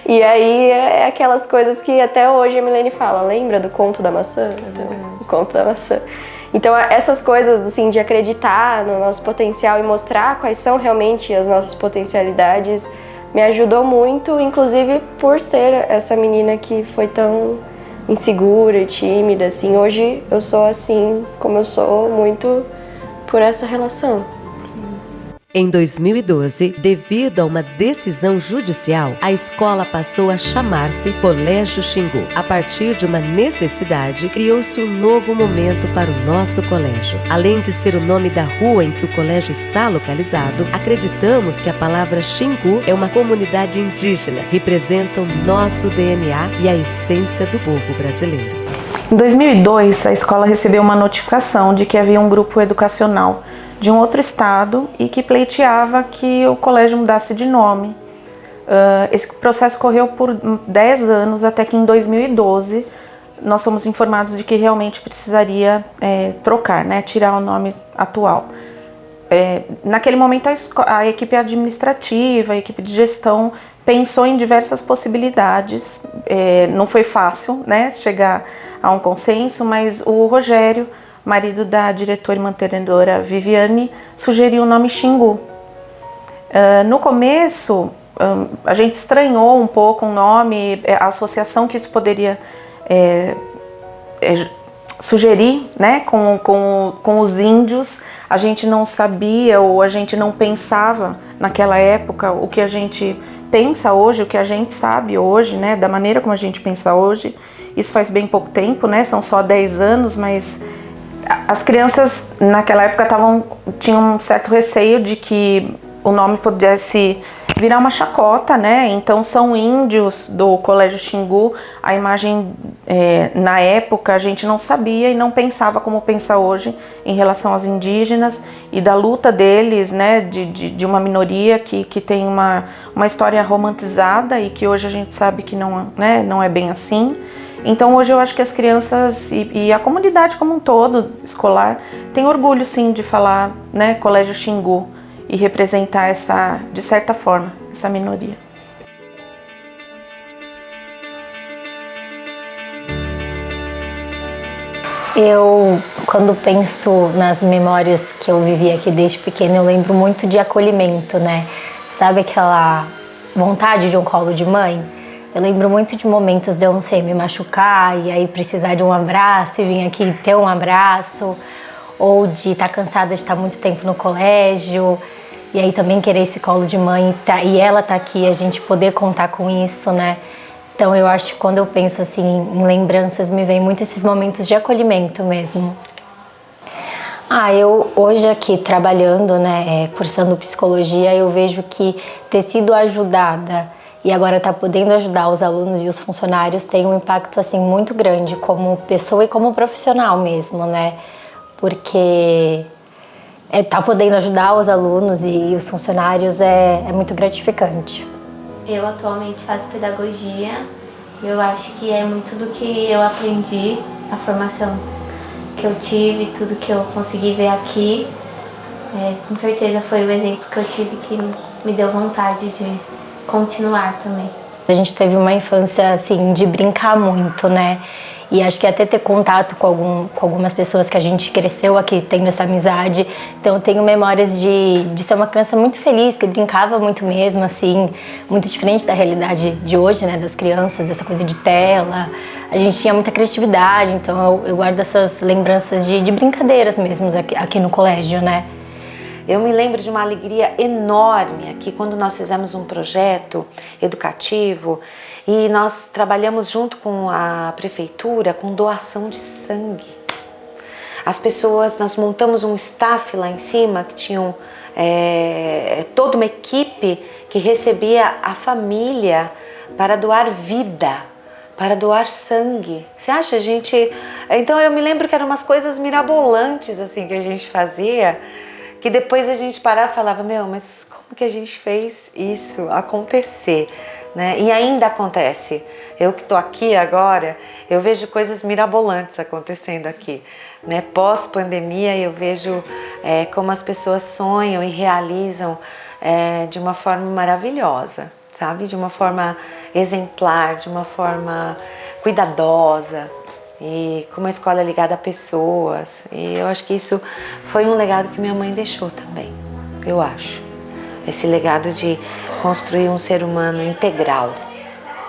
[SPEAKER 13] E aí é aquelas coisas que até hoje a Milene fala, lembra do conto da maçã? O conto da maçã. Então essas coisas assim de acreditar no nosso potencial e mostrar quais são realmente as nossas potencialidades me ajudou muito, inclusive por ser essa menina que foi tão insegura e tímida, assim. Hoje eu sou assim como eu sou muito por essa relação.
[SPEAKER 7] Em 2012, devido a uma decisão judicial, a escola passou a chamar-se Colégio Xingu. A partir de uma necessidade, criou-se um novo momento para o nosso colégio. Além de ser o nome da rua em que o colégio está localizado, acreditamos que a palavra Xingu é uma comunidade indígena, representa o nosso DNA e a essência do povo brasileiro.
[SPEAKER 14] Em 2002, a escola recebeu uma notificação de que havia um grupo educacional de um outro estado e que pleiteava que o colégio mudasse de nome. Esse processo correu por 10 anos, até que em 2012 nós fomos informados de que realmente precisaria trocar, né, tirar o nome atual. Naquele momento a equipe administrativa, a equipe de gestão pensou em diversas possibilidades. Não foi fácil, né, chegar a um consenso, mas o Rogério, marido da diretora e mantenedora Viviane, sugeriu o nome Xingu. No começo, a gente estranhou um pouco o nome, a associação que isso poderia sugerir, né, com os índios. A gente não sabia ou a gente não pensava naquela época o que a gente pensa hoje, o que a gente sabe hoje, né, da maneira como a gente pensa hoje. Isso faz bem pouco tempo, né, são só 10 anos, mas as crianças naquela época tinham um certo receio de que o nome pudesse virar uma chacota, né? Então são índios do Colégio Xingu. A imagem na época a gente não sabia e não pensava como pensa hoje em relação aos indígenas e da luta deles, né? De uma minoria que tem uma história romantizada e que hoje a gente sabe que não é bem assim. Então hoje eu acho que as crianças e a comunidade como um todo, escolar, tem orgulho sim de falar, né, Colégio Xingu e representar de certa forma, essa minoria.
[SPEAKER 15] Eu, quando penso nas memórias que eu vivi aqui desde pequena, eu lembro muito de acolhimento, né? Sabe aquela vontade de um colo de mãe? Eu lembro muito de momentos de eu, não sei, me machucar e aí precisar de um abraço e vir aqui ter um abraço, ou de estar cansada de estar muito tempo no colégio e aí também querer esse colo de mãe e ela tá aqui, a gente poder contar com isso, né? Então eu acho que quando eu penso assim em lembranças, me vem muito esses momentos de acolhimento mesmo. Eu hoje aqui trabalhando, né, cursando psicologia, eu vejo que ter sido ajudada e agora tá podendo ajudar os alunos e os funcionários tem um impacto assim muito grande como pessoa e como profissional mesmo, né? Porque tá podendo ajudar os alunos e os funcionários é muito gratificante.
[SPEAKER 16] Eu atualmente faço pedagogia. Eu acho que é muito do que eu aprendi, a formação que eu tive, tudo que eu consegui ver aqui. Com certeza foi o exemplo que eu tive que me deu vontade de continuar também.
[SPEAKER 15] A gente teve uma infância assim de brincar muito, né? E acho que até ter contato com algumas pessoas que a gente cresceu aqui tendo essa amizade. Então eu tenho memórias de ser uma criança muito feliz, que brincava muito mesmo, assim, muito diferente da realidade de hoje, né, das crianças, dessa coisa de tela. A gente tinha muita criatividade, então eu guardo essas lembranças de brincadeiras mesmo aqui no colégio, né.
[SPEAKER 2] Eu me lembro de uma alegria enorme aqui quando nós fizemos um projeto educativo e nós trabalhamos junto com a prefeitura com doação de sangue. As pessoas, nós montamos um staff lá em cima que tinham toda uma equipe que recebia a família para doar vida, para doar sangue. Você acha, gente? Então eu me lembro que eram umas coisas mirabolantes assim que a gente fazia, que depois a gente parava e falava, meu, mas como que a gente fez isso acontecer? Né? E ainda acontece. Eu que estou aqui agora, eu vejo coisas mirabolantes acontecendo aqui. Né? Pós-pandemia, eu vejo como as pessoas sonham e realizam de uma forma maravilhosa, sabe? De uma forma exemplar, de uma forma cuidadosa. E com uma escola ligada a pessoas. E eu acho que isso foi um legado que minha mãe deixou também, eu acho. Esse legado de construir um ser humano integral,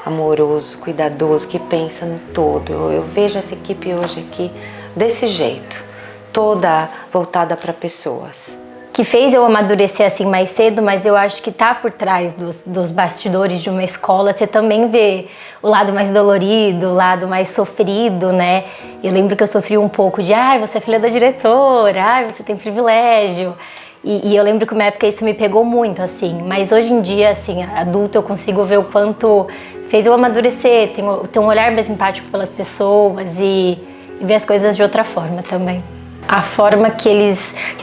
[SPEAKER 2] amoroso, cuidadoso, que pensa no todo. Eu vejo essa equipe hoje aqui desse jeito, toda voltada para pessoas.
[SPEAKER 15] Que fez eu amadurecer assim mais cedo, mas eu acho que tá por trás dos bastidores de uma escola, você também vê o lado mais dolorido, o lado mais sofrido, né? Eu lembro que eu sofri um pouco de, você é filha da diretora, você tem privilégio. E eu lembro que uma época isso me pegou muito, assim. Mas hoje em dia, assim, adulta, eu consigo ver o quanto fez eu amadurecer, ter um olhar mais empático pelas pessoas e ver as coisas de outra forma também. A forma que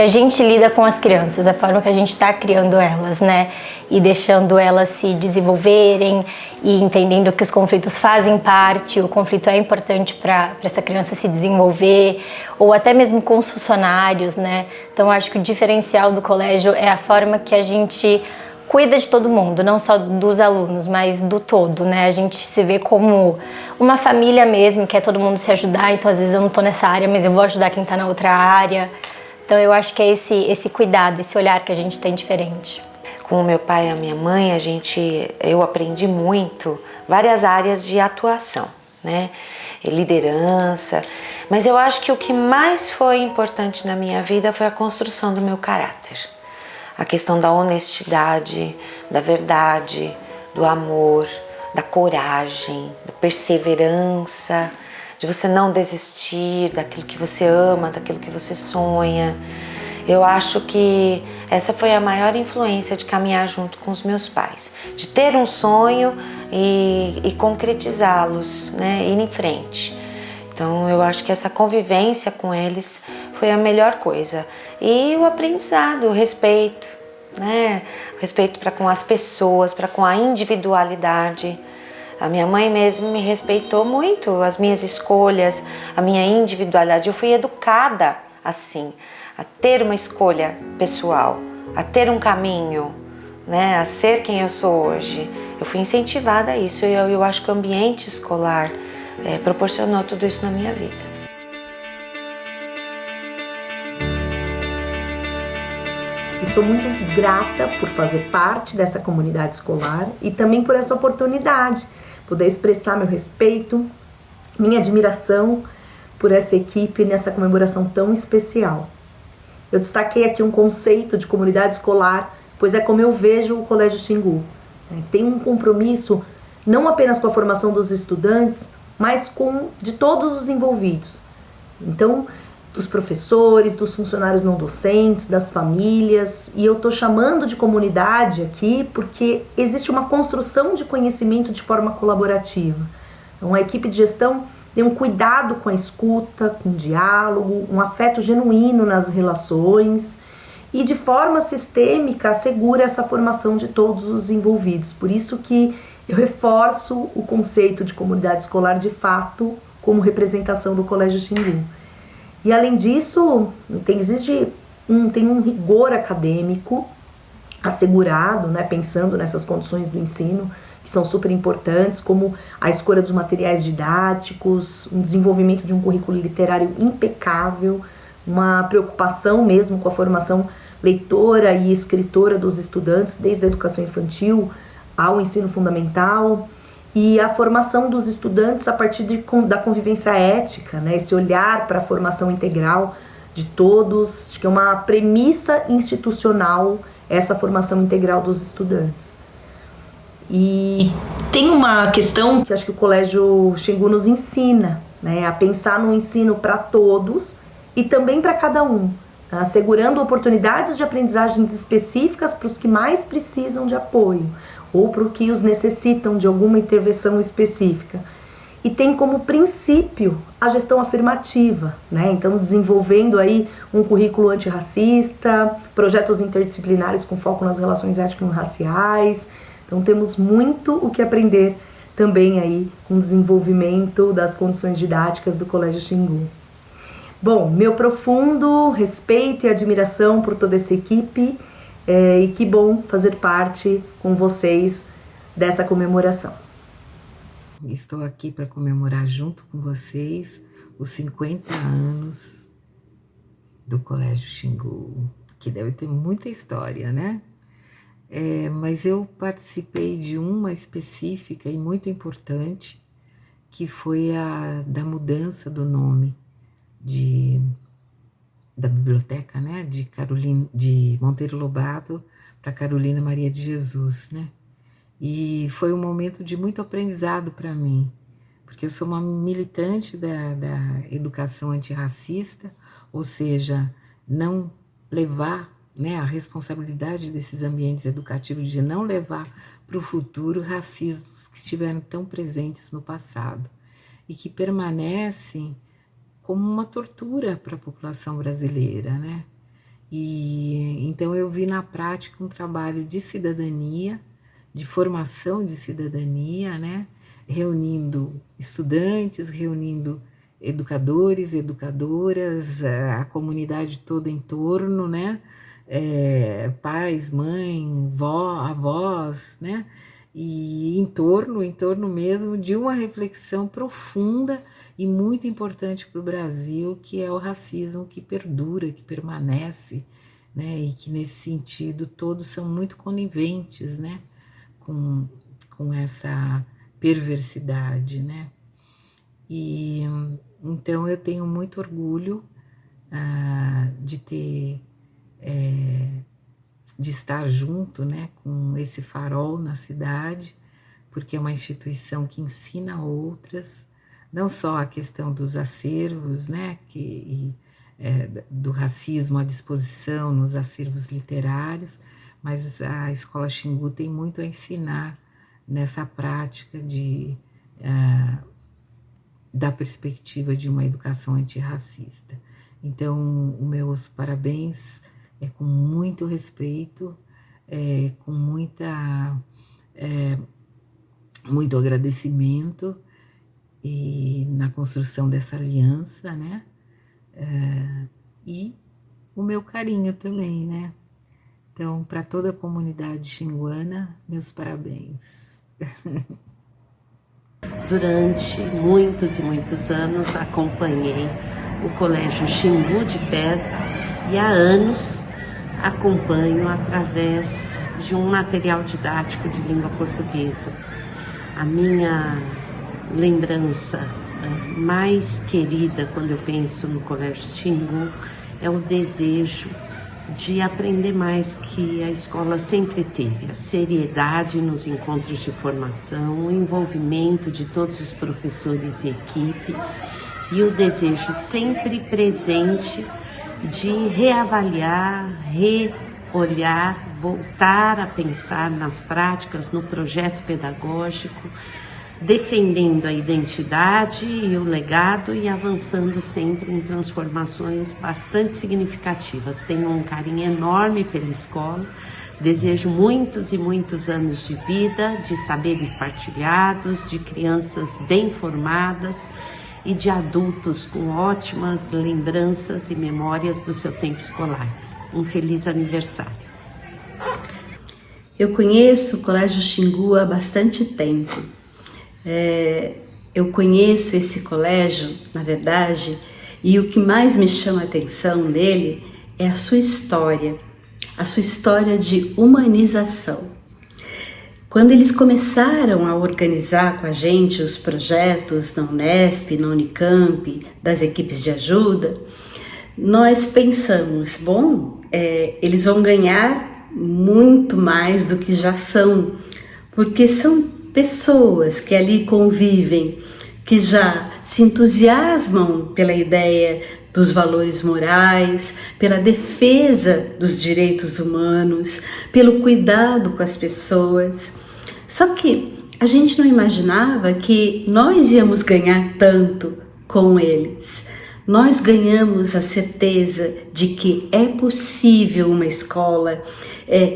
[SPEAKER 15] a gente lida com as crianças, a forma que a gente está criando elas, né? E deixando elas se desenvolverem e entendendo que os conflitos fazem parte, o conflito é importante para essa criança se desenvolver, ou até mesmo com os funcionários, né? Então acho que o diferencial do colégio é a forma que a gente cuida de todo mundo, não só dos alunos, mas do todo, né? A gente se vê como uma família mesmo, quer todo mundo se ajudar, então às vezes eu não tô nessa área, mas eu vou ajudar quem tá na outra área. Então eu acho que é esse cuidado, esse olhar que a gente tem diferente.
[SPEAKER 2] Com o meu pai e a minha mãe, eu aprendi muito várias áreas de atuação, né? Liderança, mas eu acho que o que mais foi importante na minha vida foi a construção do meu caráter. A questão da honestidade, da verdade, do amor, da coragem, da perseverança, de você não desistir daquilo que você ama, daquilo que você sonha. Eu acho que essa foi a maior influência de caminhar junto com os meus pais, de ter um sonho e concretizá-los, né, ir em frente. Então eu acho que essa convivência com eles foi a melhor coisa. E o aprendizado, o respeito, né? O respeito para com as pessoas, para com a individualidade. A minha mãe mesmo me respeitou muito, as minhas escolhas, a minha individualidade. Eu fui educada assim, a ter uma escolha pessoal, a ter um caminho, né? A ser quem eu sou hoje. Eu fui incentivada a isso e eu acho que o ambiente escolar proporcionou tudo isso na minha vida.
[SPEAKER 17] E sou muito grata por fazer parte dessa comunidade escolar e também por essa oportunidade, poder expressar meu respeito, minha admiração por essa equipe nessa comemoração tão especial. Eu destaquei aqui um conceito de comunidade escolar, pois é como eu vejo o Colégio Xingu. Tem um compromisso não apenas com a formação dos estudantes, mas de todos os envolvidos. Então, dos professores, dos funcionários não docentes, das famílias, e eu estou chamando de comunidade aqui porque existe uma construção de conhecimento de forma colaborativa. Então, a equipe de gestão tem um cuidado com a escuta, com o diálogo, um afeto genuíno nas relações e de forma sistêmica assegura essa formação de todos os envolvidos. Por isso que eu reforço o conceito de comunidade escolar de fato como representação do Colégio Xingu. E além disso, tem um rigor acadêmico, assegurado, né, pensando nessas condições do ensino, que são super importantes, como a escolha dos materiais didáticos, um desenvolvimento de um currículo literário impecável, uma preocupação mesmo com a formação leitora e escritora dos estudantes, desde a educação infantil ao ensino fundamental, e a formação dos estudantes a partir da convivência ética, né, esse olhar para a formação integral de todos, acho que é uma premissa institucional essa formação integral dos estudantes. E tem uma questão que acho que o Colégio Xingu nos ensina, né, a pensar no ensino para todos e também para cada um, assegurando oportunidades de aprendizagens específicas para os que mais precisam de apoio ou para os que os necessitam de alguma intervenção específica. E tem como princípio a gestão afirmativa, né? Então desenvolvendo aí um currículo antirracista, projetos interdisciplinares com foco nas relações étnico-raciais. Então temos muito o que aprender também aí com o desenvolvimento das condições didáticas do Colégio Xingu. Bom, meu profundo respeito e admiração por toda essa equipe e que bom fazer parte com vocês dessa comemoração.
[SPEAKER 18] Estou aqui para comemorar junto com vocês os 50 anos do Colégio Xingu, que deve ter muita história, né? Mas eu participei de uma específica e muito importante, que foi a da mudança do nome da biblioteca, né? De Monteiro Lobato para Carolina Maria de Jesus, né? E foi um momento de muito aprendizado para mim, porque eu sou uma militante da educação antirracista, ou seja, não levar, né, a responsabilidade desses ambientes educativos de não levar para o futuro racismos que estiveram tão presentes no passado e que permanecem como uma tortura para a população brasileira, né? E então eu vi na prática um trabalho de cidadania, de formação de cidadania, né? Reunindo estudantes, reunindo educadores, educadoras, a comunidade toda em torno, né? Pais, mãe, avós, né? E em torno mesmo de uma reflexão profunda e muito importante para o Brasil, que é o racismo que perdura, que permanece, né? E que nesse sentido todos são muito coniventes, né? Com essa perversidade, né? E então eu tenho muito orgulho de estar junto, né, com esse farol na cidade, porque é uma instituição que ensina outras, não só a questão dos acervos, né, do racismo à disposição nos acervos literários, mas a Escola Xingu tem muito a ensinar nessa prática da perspectiva de uma educação antirracista. Então, os meus parabéns com muito respeito, com muito agradecimento e na construção dessa aliança, né? E o meu carinho também, né? Então, para toda a comunidade xinguana, meus parabéns.
[SPEAKER 19] Durante muitos e muitos anos acompanhei o Colégio Xingu de perto e há anos acompanho através de um material didático de língua portuguesa. A minha lembrança mais querida quando eu penso no Colégio Xingu é o desejo de aprender mais que a escola sempre teve, a seriedade nos encontros de formação, o envolvimento de todos os professores e equipe e o desejo sempre presente de reavaliar, reolhar, voltar a pensar nas práticas, no projeto pedagógico, defendendo a identidade e o legado e avançando sempre em transformações bastante significativas. Tenho um carinho enorme pela escola, desejo muitos e muitos anos de vida, de saberes partilhados, de crianças bem formadas e de adultos com ótimas lembranças e memórias do seu tempo escolar. Um feliz aniversário.
[SPEAKER 20] Eu conheço o Colégio Xingu há bastante tempo. Eu conheço esse colégio, na verdade, e o que mais me chama a atenção nele é a sua história de humanização. Quando eles começaram a organizar com a gente os projetos na Unesp, na Unicamp, das equipes de ajuda, nós pensamos, eles vão ganhar muito mais do que já são, porque são pessoas que ali convivem, que já se entusiasmam pela ideia dos valores morais, pela defesa dos direitos humanos, pelo cuidado com as pessoas. Só que a gente não imaginava que nós íamos ganhar tanto com eles. Nós ganhamos a certeza de que é possível uma escola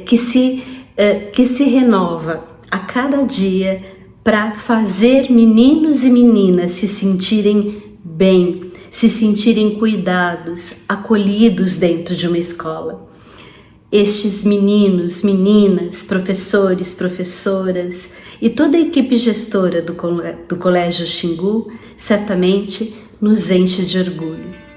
[SPEAKER 20] que se renova a cada dia para fazer meninos e meninas se sentirem bem, se sentirem cuidados, acolhidos dentro de uma escola. Estes meninos, meninas, professores, professoras e toda a equipe gestora do Colégio Xingu certamente nos enche de orgulho.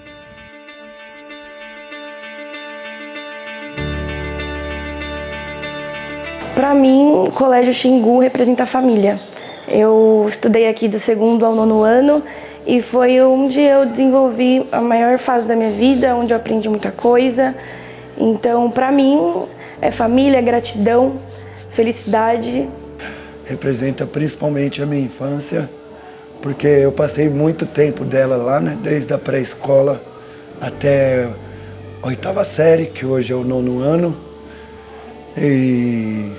[SPEAKER 21] Para mim, o Colégio Xingu representa a família. Eu estudei aqui do 2º ao 9º ano e foi onde eu desenvolvi a maior fase da minha vida, onde eu aprendi muita coisa. Então, para mim, é família, gratidão, felicidade.
[SPEAKER 22] Representa principalmente a minha infância, porque eu passei muito tempo dela lá, né? Desde a pré-escola até a 8ª série, que hoje é o 9º ano. E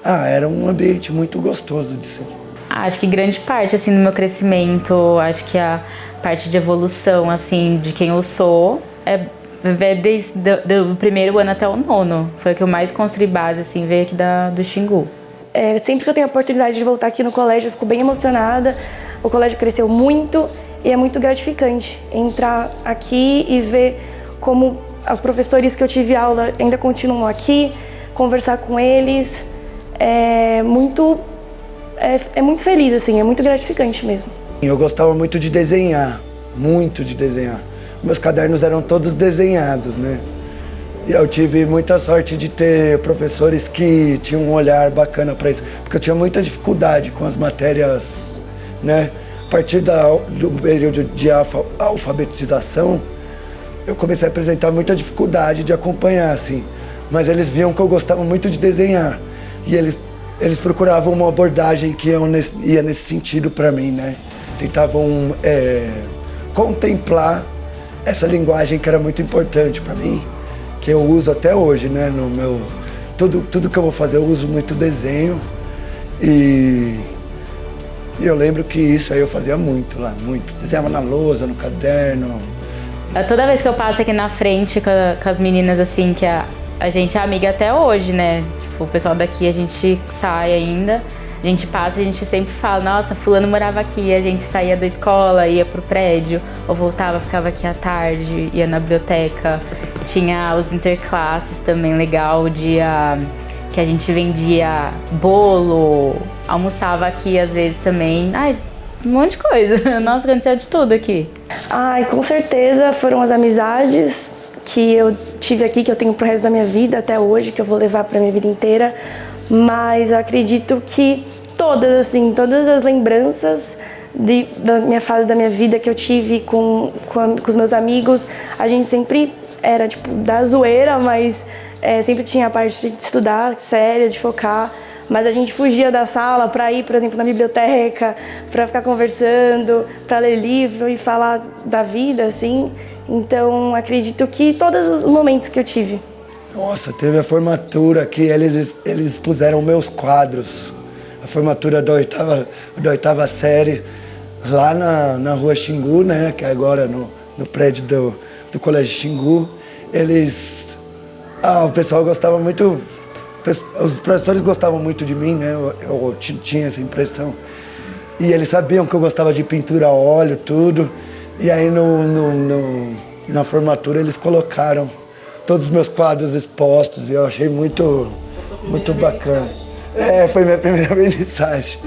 [SPEAKER 22] era um ambiente muito gostoso de ser.
[SPEAKER 23] Acho que grande parte assim do meu crescimento, acho que a parte de evolução assim de quem eu sou é ver desde do 1º ano até o 9º. Foi o que eu mais construí base assim, ver aqui do Xingu.
[SPEAKER 21] Sempre que eu tenho a oportunidade de voltar aqui no colégio, eu fico bem emocionada. O colégio cresceu muito e é muito gratificante entrar aqui e ver como os professores que eu tive aula ainda continuam aqui, conversar com eles. É muito feliz, assim, é muito gratificante mesmo.
[SPEAKER 22] Eu gostava muito de desenhar, muito de desenhar. Meus cadernos eram todos desenhados, né? E eu tive muita sorte de ter professores que tinham um olhar bacana para isso, porque eu tinha muita dificuldade com as matérias, né? A partir do período de alfabetização, eu comecei a apresentar muita dificuldade de acompanhar, assim. Mas eles viam que eu gostava muito de desenhar e eles procuravam uma abordagem que ia nesse sentido para mim, né? Tentavam contemplar essa linguagem que era muito importante para mim, que eu uso até hoje, né? No meu tudo que eu vou fazer eu uso muito desenho e eu lembro que isso aí eu fazia muito lá, muito. Desenhava na lousa, no caderno.
[SPEAKER 23] Toda vez que eu passo aqui na frente com as meninas assim que a gente é amiga até hoje, né? Tipo, o pessoal daqui a gente sai ainda, a gente passa e a gente sempre fala, nossa, fulano morava aqui, a gente saía da escola, ia pro prédio, ou voltava, ficava aqui à tarde, ia na biblioteca. Tinha os interclasses também, legal, o dia que a gente vendia bolo, almoçava aqui às vezes também. Ai, um monte de coisa. Nossa, aconteceu de tudo aqui.
[SPEAKER 21] Ai, com certeza foram as amizades que eu tive aqui, que eu tenho pro resto da minha vida até hoje, que eu vou levar pra minha vida inteira. Mas eu acredito que todas as lembranças da minha fase da minha vida que eu tive com os meus amigos, a gente sempre era tipo da zoeira, mas sempre tinha a parte de estudar, séria, de focar. Mas a gente fugia da sala para ir, por exemplo, na biblioteca, para ficar conversando, para ler livro e falar da vida, assim. Então, acredito que todos os momentos que eu tive.
[SPEAKER 22] Nossa, teve a formatura que eles expuseram meus quadros. A formatura da 8ª série, lá na rua Xingu, né? Que é agora no prédio do Colégio Xingu. O pessoal gostava muito, os professores gostavam muito de mim, né? Eu tinha essa impressão. E eles sabiam que eu gostava de pintura a óleo, tudo. E aí na formatura eles colocaram todos os meus quadros expostos e eu achei muito muito bacana. Foi minha primeira mensagem.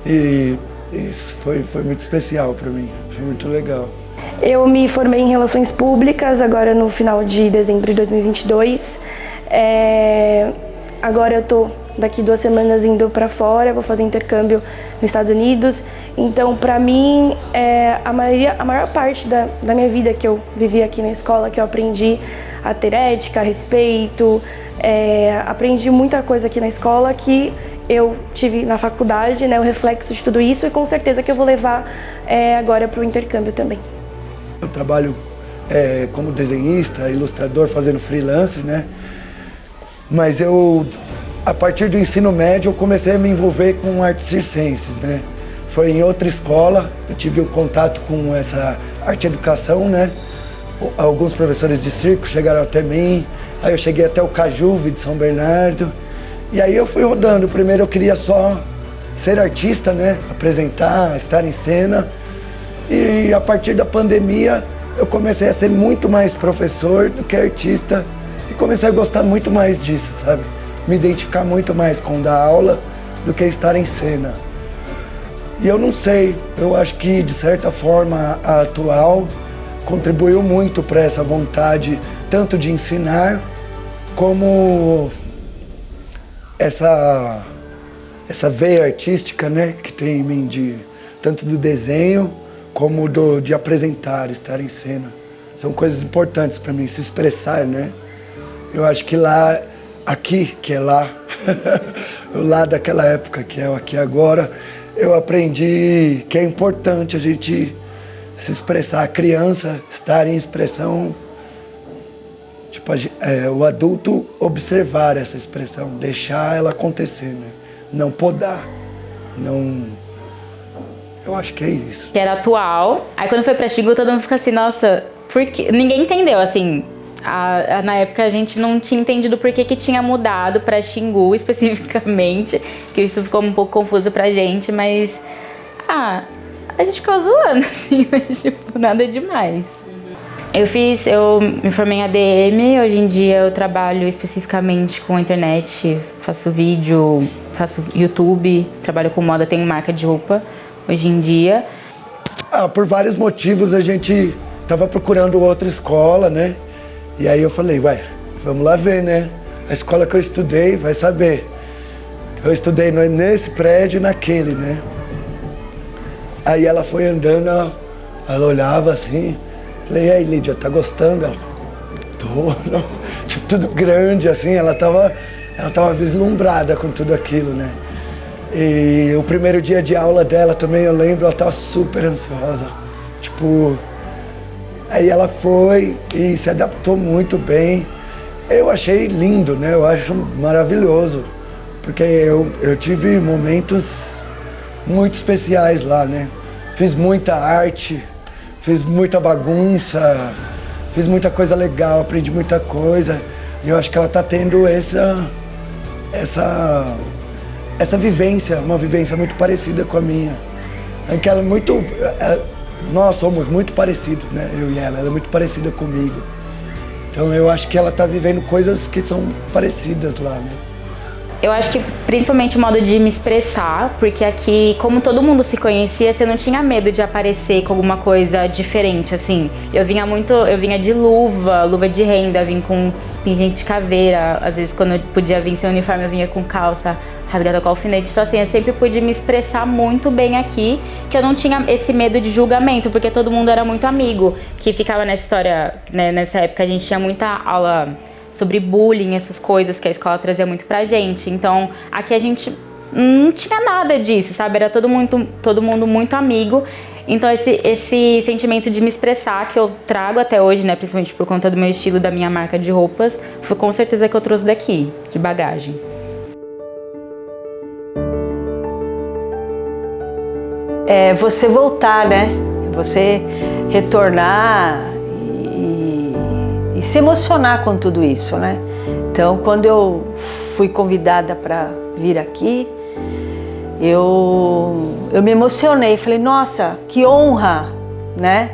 [SPEAKER 22] E isso foi muito especial para mim, foi muito legal.
[SPEAKER 21] Eu me formei em Relações Públicas agora no final de dezembro de 2022. Agora eu tô daqui 2 semanas indo para fora, vou fazer intercâmbio nos Estados Unidos. Então, para mim, a maior parte da minha vida que eu vivi aqui na escola, que eu aprendi a ter ética, respeito, aprendi muita coisa aqui na escola que eu tive na faculdade, né, o reflexo de tudo isso, e com certeza que eu vou levar agora para o intercâmbio também.
[SPEAKER 22] Eu trabalho como desenhista, ilustrador, fazendo freelancer, né? Mas a partir do ensino médio, eu comecei a me envolver com artes circenses, né? Foi em outra escola, eu tive um contato com essa arte educação, né? Alguns professores de circo chegaram até mim, aí eu cheguei até o Cajuve de São Bernardo, e aí eu fui rodando. Primeiro eu queria só ser artista, né? Apresentar, estar em cena, e a partir da pandemia eu comecei a ser muito mais professor do que artista, e comecei a gostar muito mais disso, sabe? Me identificar muito mais com dar aula do que estar em cena. E eu não sei, eu acho que de certa forma a atual contribuiu muito para essa vontade tanto de ensinar como essa veia artística, né, que tem em mim, tanto do desenho como de apresentar, estar em cena. São coisas importantes para mim, se expressar, né? Eu acho que aqui, que é lá, o lá daquela época, que é o aqui agora, eu aprendi que é importante a gente se expressar, a criança estar em expressão, tipo, o adulto observar essa expressão, deixar ela acontecer, né? Não podar, não... Eu acho que é isso.
[SPEAKER 23] Que era atual, aí quando foi pra Xingu todo mundo fica assim, nossa, por quê? Ninguém entendeu, assim... na época a gente não tinha entendido por que tinha mudado para Xingu especificamente, que isso ficou um pouco confuso pra gente, mas a gente ficou zoando, assim, mas tipo, nada demais. Eu me formei em ADM, hoje em dia eu trabalho especificamente com a internet, faço vídeo, faço YouTube, trabalho com moda, tenho marca de roupa hoje em dia.
[SPEAKER 22] Por vários motivos a gente tava procurando outra escola, né? E aí eu falei, vamos lá ver, né? A escola que eu estudei, vai saber. Eu estudei nesse prédio e naquele, né? Aí ela foi andando, ela olhava assim. Falei, e aí, Lídia, tá gostando? Ela, tô, nossa, tipo, tudo grande, assim. Ela tava vislumbrada com tudo aquilo, né? E o primeiro dia de aula dela também, eu lembro, ela tava super ansiosa. Tipo... Aí ela foi e se adaptou muito bem. Eu achei lindo, né? Eu acho maravilhoso, porque eu tive momentos muito especiais lá, né? Fiz muita arte, fiz muita bagunça, fiz muita coisa legal, aprendi muita coisa. E eu acho que ela tá tendo essa vivência, uma vivência muito parecida com a minha. Em que ela é muito... Nós somos muito parecidos, né? Eu e ela é muito parecida comigo. Então eu acho que ela tá vivendo coisas que são parecidas lá, né?
[SPEAKER 23] Eu acho que principalmente o modo de me expressar, porque aqui, como todo mundo se conhecia, você não tinha medo de aparecer com alguma coisa diferente, assim. Eu vinha de luva de renda, vim com pingente de caveira, às vezes quando eu podia vir sem uniforme eu vinha com calça rasgada com alfinete. Então assim, eu sempre pude me expressar muito bem aqui, que eu não tinha esse medo de julgamento, porque todo mundo era muito amigo, que ficava nessa história, né, nessa época a gente tinha muita aula sobre bullying, essas coisas que a escola trazia muito pra gente. Então aqui a gente não tinha nada disso, sabe? Era todo mundo muito amigo. Então esse sentimento de me expressar que eu trago até hoje, né, principalmente por conta do meu estilo, da minha marca de roupas, foi com certeza que eu trouxe daqui, de bagagem.
[SPEAKER 3] Você voltar, né? Você retornar e se emocionar com tudo isso, né? Então, quando eu fui convidada para vir aqui, eu me emocionei. Falei, nossa, que honra, né?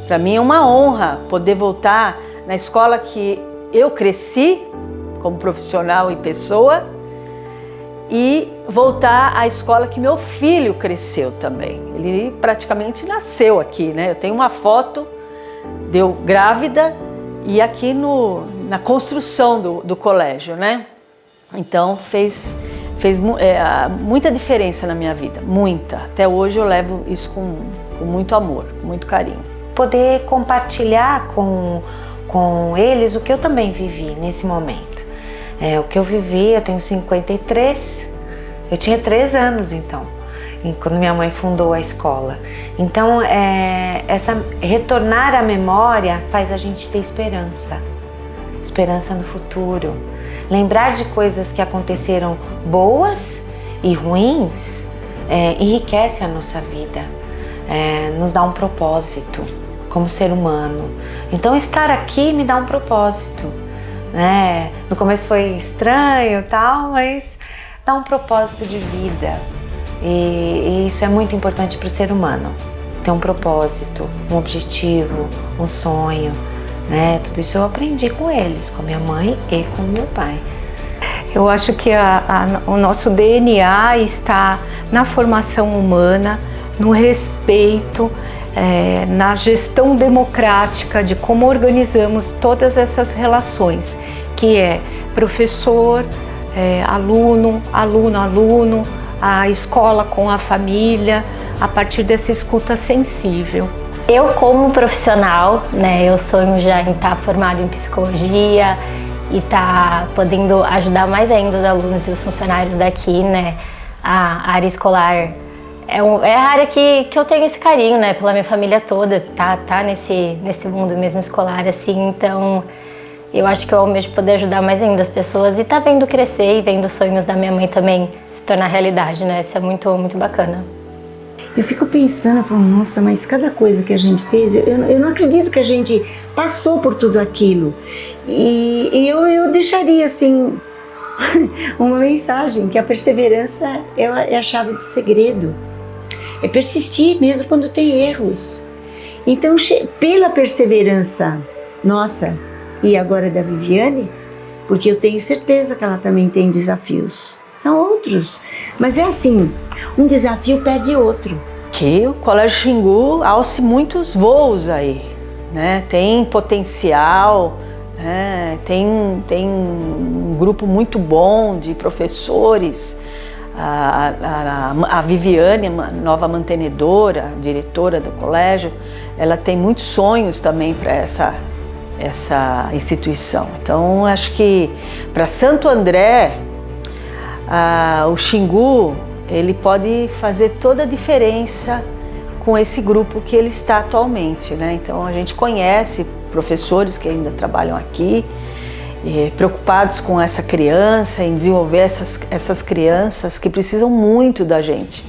[SPEAKER 3] Para mim é uma honra poder voltar na escola que eu cresci como profissional e pessoa, e voltar à escola que meu filho cresceu também. Ele praticamente nasceu aqui, né? Eu tenho uma foto, deu grávida e aqui na construção do colégio, né? Então fez muita diferença na minha vida, muita. Até hoje eu levo isso com muito amor, com muito carinho.
[SPEAKER 2] Poder compartilhar com eles o que eu também vivi nesse momento. O que eu vivi, eu tenho 53, eu tinha 3 anos então, quando minha mãe fundou a escola. Então, retornar à memória faz a gente ter esperança no futuro. Lembrar de coisas que aconteceram boas e ruins enriquece a nossa vida, nos dá um propósito como ser humano. Então, estar aqui me dá um propósito. No começo foi estranho e tal, mas dá um propósito de vida e isso é muito importante para o ser humano, ter um propósito, um objetivo, um sonho, tudo isso eu aprendi com eles, com minha mãe e com meu pai.
[SPEAKER 6] Eu acho que o nosso DNA está na formação humana, no respeito, na gestão democrática de como organizamos todas essas relações, que é professor, aluno, a escola com a família, a partir dessa escuta sensível.
[SPEAKER 15] Eu, como profissional, eu sonho já em estar formada em psicologia e estar podendo ajudar mais ainda os alunos e os funcionários daqui, a área escolar. É a área que eu tenho esse carinho, pela minha família toda, tá nesse mundo mesmo escolar, assim, então eu acho que eu almejo poder ajudar mais ainda as pessoas e tá vendo crescer e vendo os sonhos da minha mãe também se tornar realidade, Isso é muito, muito bacana.
[SPEAKER 1] Eu fico pensando, nossa, mas cada coisa que a gente fez, eu não acredito que a gente passou por tudo aquilo. E eu deixaria, assim, uma mensagem, que a perseverança é a chave do segredo. É persistir mesmo quando tem erros. Então, pela perseverança nossa e agora da Viviane, porque eu tenho certeza que ela também tem desafios. São outros, mas é assim, um desafio pede outro.
[SPEAKER 3] Que o Colégio Xingu alce muitos voos aí, Tem potencial, tem um grupo muito bom de professores. A Viviane, nova mantenedora, diretora do colégio, ela tem muitos sonhos também para essa instituição. Então, acho que para Santo André, o Xingu, ele pode fazer toda a diferença com esse grupo que ele está atualmente, Então, a gente conhece professores que ainda trabalham aqui, preocupados com essa criança, em desenvolver essas crianças que precisam muito da gente,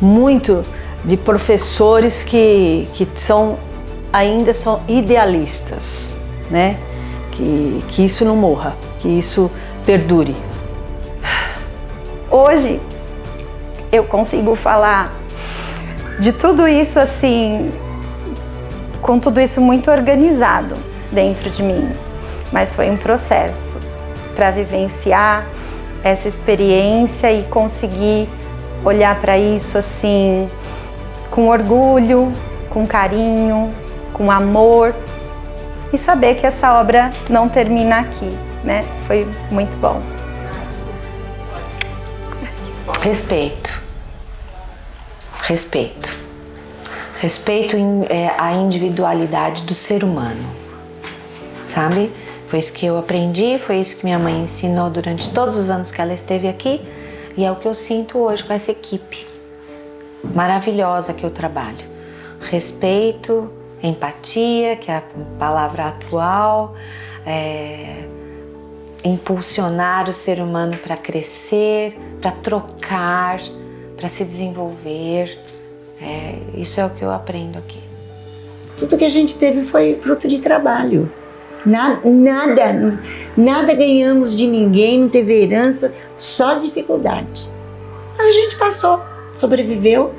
[SPEAKER 3] muito de professores que ainda são idealistas, que isso não morra, que isso perdure.
[SPEAKER 4] Hoje eu consigo falar de tudo isso assim, com tudo isso muito organizado dentro de mim. Mas foi um processo para vivenciar essa experiência e conseguir olhar para isso assim, com orgulho, com carinho, com amor e saber que essa obra não termina aqui, Foi muito bom.
[SPEAKER 2] Respeito. Respeito à individualidade do ser humano, sabe? Foi isso que eu aprendi, foi isso que minha mãe ensinou durante todos os anos que ela esteve aqui e é o que eu sinto hoje com essa equipe maravilhosa que eu trabalho. Respeito, empatia, que é a palavra atual, impulsionar o ser humano para crescer, para trocar, para se desenvolver. Isso é o que eu aprendo aqui.
[SPEAKER 1] Tudo que a gente teve foi fruto de trabalho. Nada ganhamos de ninguém, não teve herança, só dificuldade. A gente passou, sobreviveu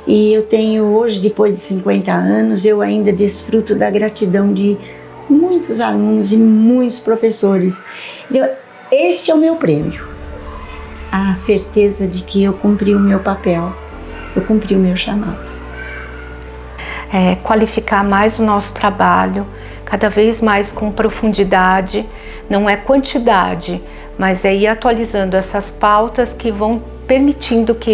[SPEAKER 1] e eu tenho hoje, depois de 50 anos, eu ainda desfruto da gratidão de muitos alunos e muitos professores. este é o meu prêmio. A certeza de que eu cumpri o meu papel, eu cumpri o meu chamado.
[SPEAKER 6] Qualificar mais o nosso trabalho, cada vez mais com profundidade, não é quantidade, mas é ir atualizando essas pautas que vão permitindo que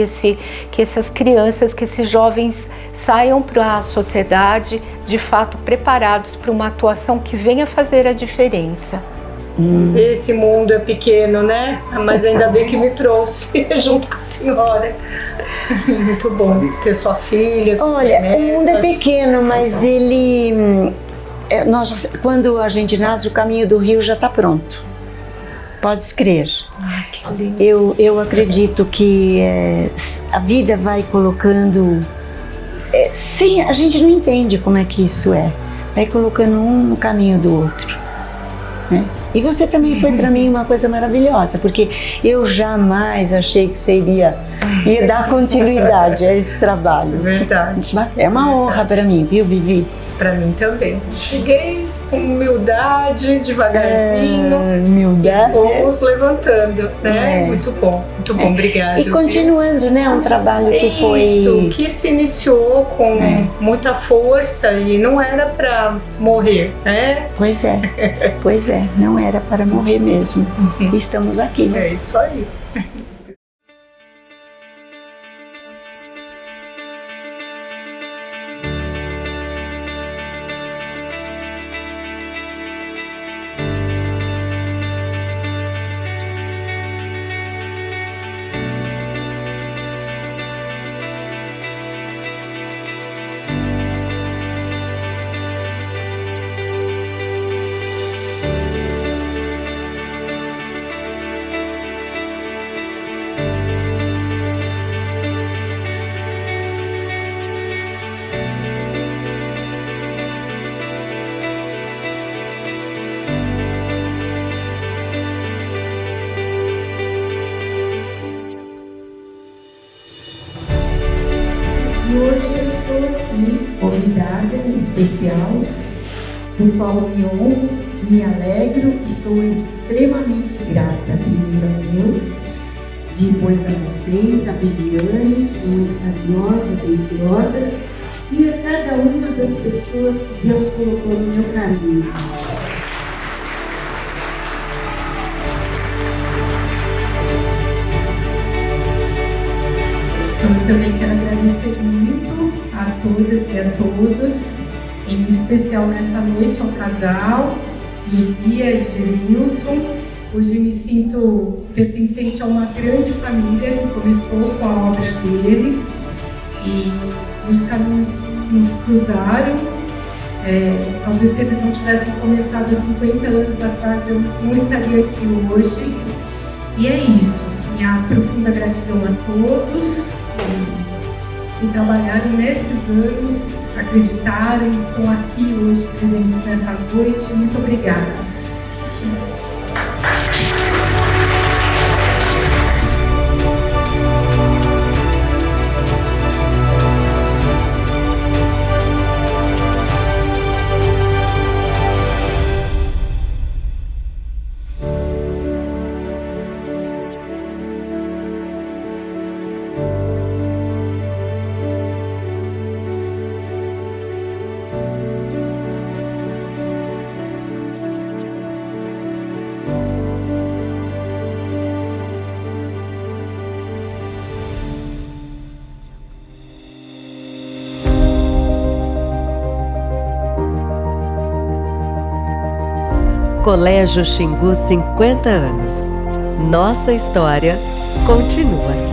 [SPEAKER 6] essas crianças, que esses jovens saiam para a sociedade de fato preparados para uma atuação que venha fazer a diferença.
[SPEAKER 5] Esse mundo é pequeno, né? Mas ainda bem que me trouxe junto com a senhora. Muito bom ter sua filha.
[SPEAKER 1] Olha, o mundo é pequeno, mas ele... quando a gente nasce, o caminho do rio já está pronto. Podes crer.
[SPEAKER 5] Que lindo.
[SPEAKER 1] Eu acredito que a vida vai colocando... a gente não entende como é que isso é. Vai colocando um no caminho do outro. Né? E você também foi para mim uma coisa maravilhosa, porque eu jamais achei que você ia dar continuidade a esse trabalho.
[SPEAKER 5] Verdade.
[SPEAKER 1] É uma honra para mim, viu, Vivi?
[SPEAKER 5] Para mim também. Cheguei com humildade, devagarzinho.
[SPEAKER 1] Humildade.
[SPEAKER 5] E fomos levantando, né? Muito bom, obrigada.
[SPEAKER 1] E continuando, né? Um trabalho que foi...
[SPEAKER 5] que se iniciou com muita força e não era para morrer, né?
[SPEAKER 1] Pois é, não era para morrer mesmo. Estamos aqui.
[SPEAKER 5] É isso aí.
[SPEAKER 8] E hoje eu estou aqui, convidada especial, do qual me honro, me alegro e sou extremamente grata. Primeiro a Deus, depois a vocês, a Viviane, muito carinhosa, atenciosa, e a cada uma das pessoas que Deus colocou no meu caminho.
[SPEAKER 9] Eu também quero agradecer muito a todas e a todos, em especial nessa noite ao casal, Luzia e Genilson. Hoje me sinto pertencente a uma grande família que começou com a obra deles e os caminhos nos cruzaram. Talvez se eles não tivessem começado há 50 anos atrás, eu não estaria aqui hoje. E é isso, minha profunda gratidão a todos que trabalharam nesses anos, acreditaram e estão aqui hoje presentes nessa noite. Muito obrigada.
[SPEAKER 7] Colégio Xingu 50 anos. Nossa história continua.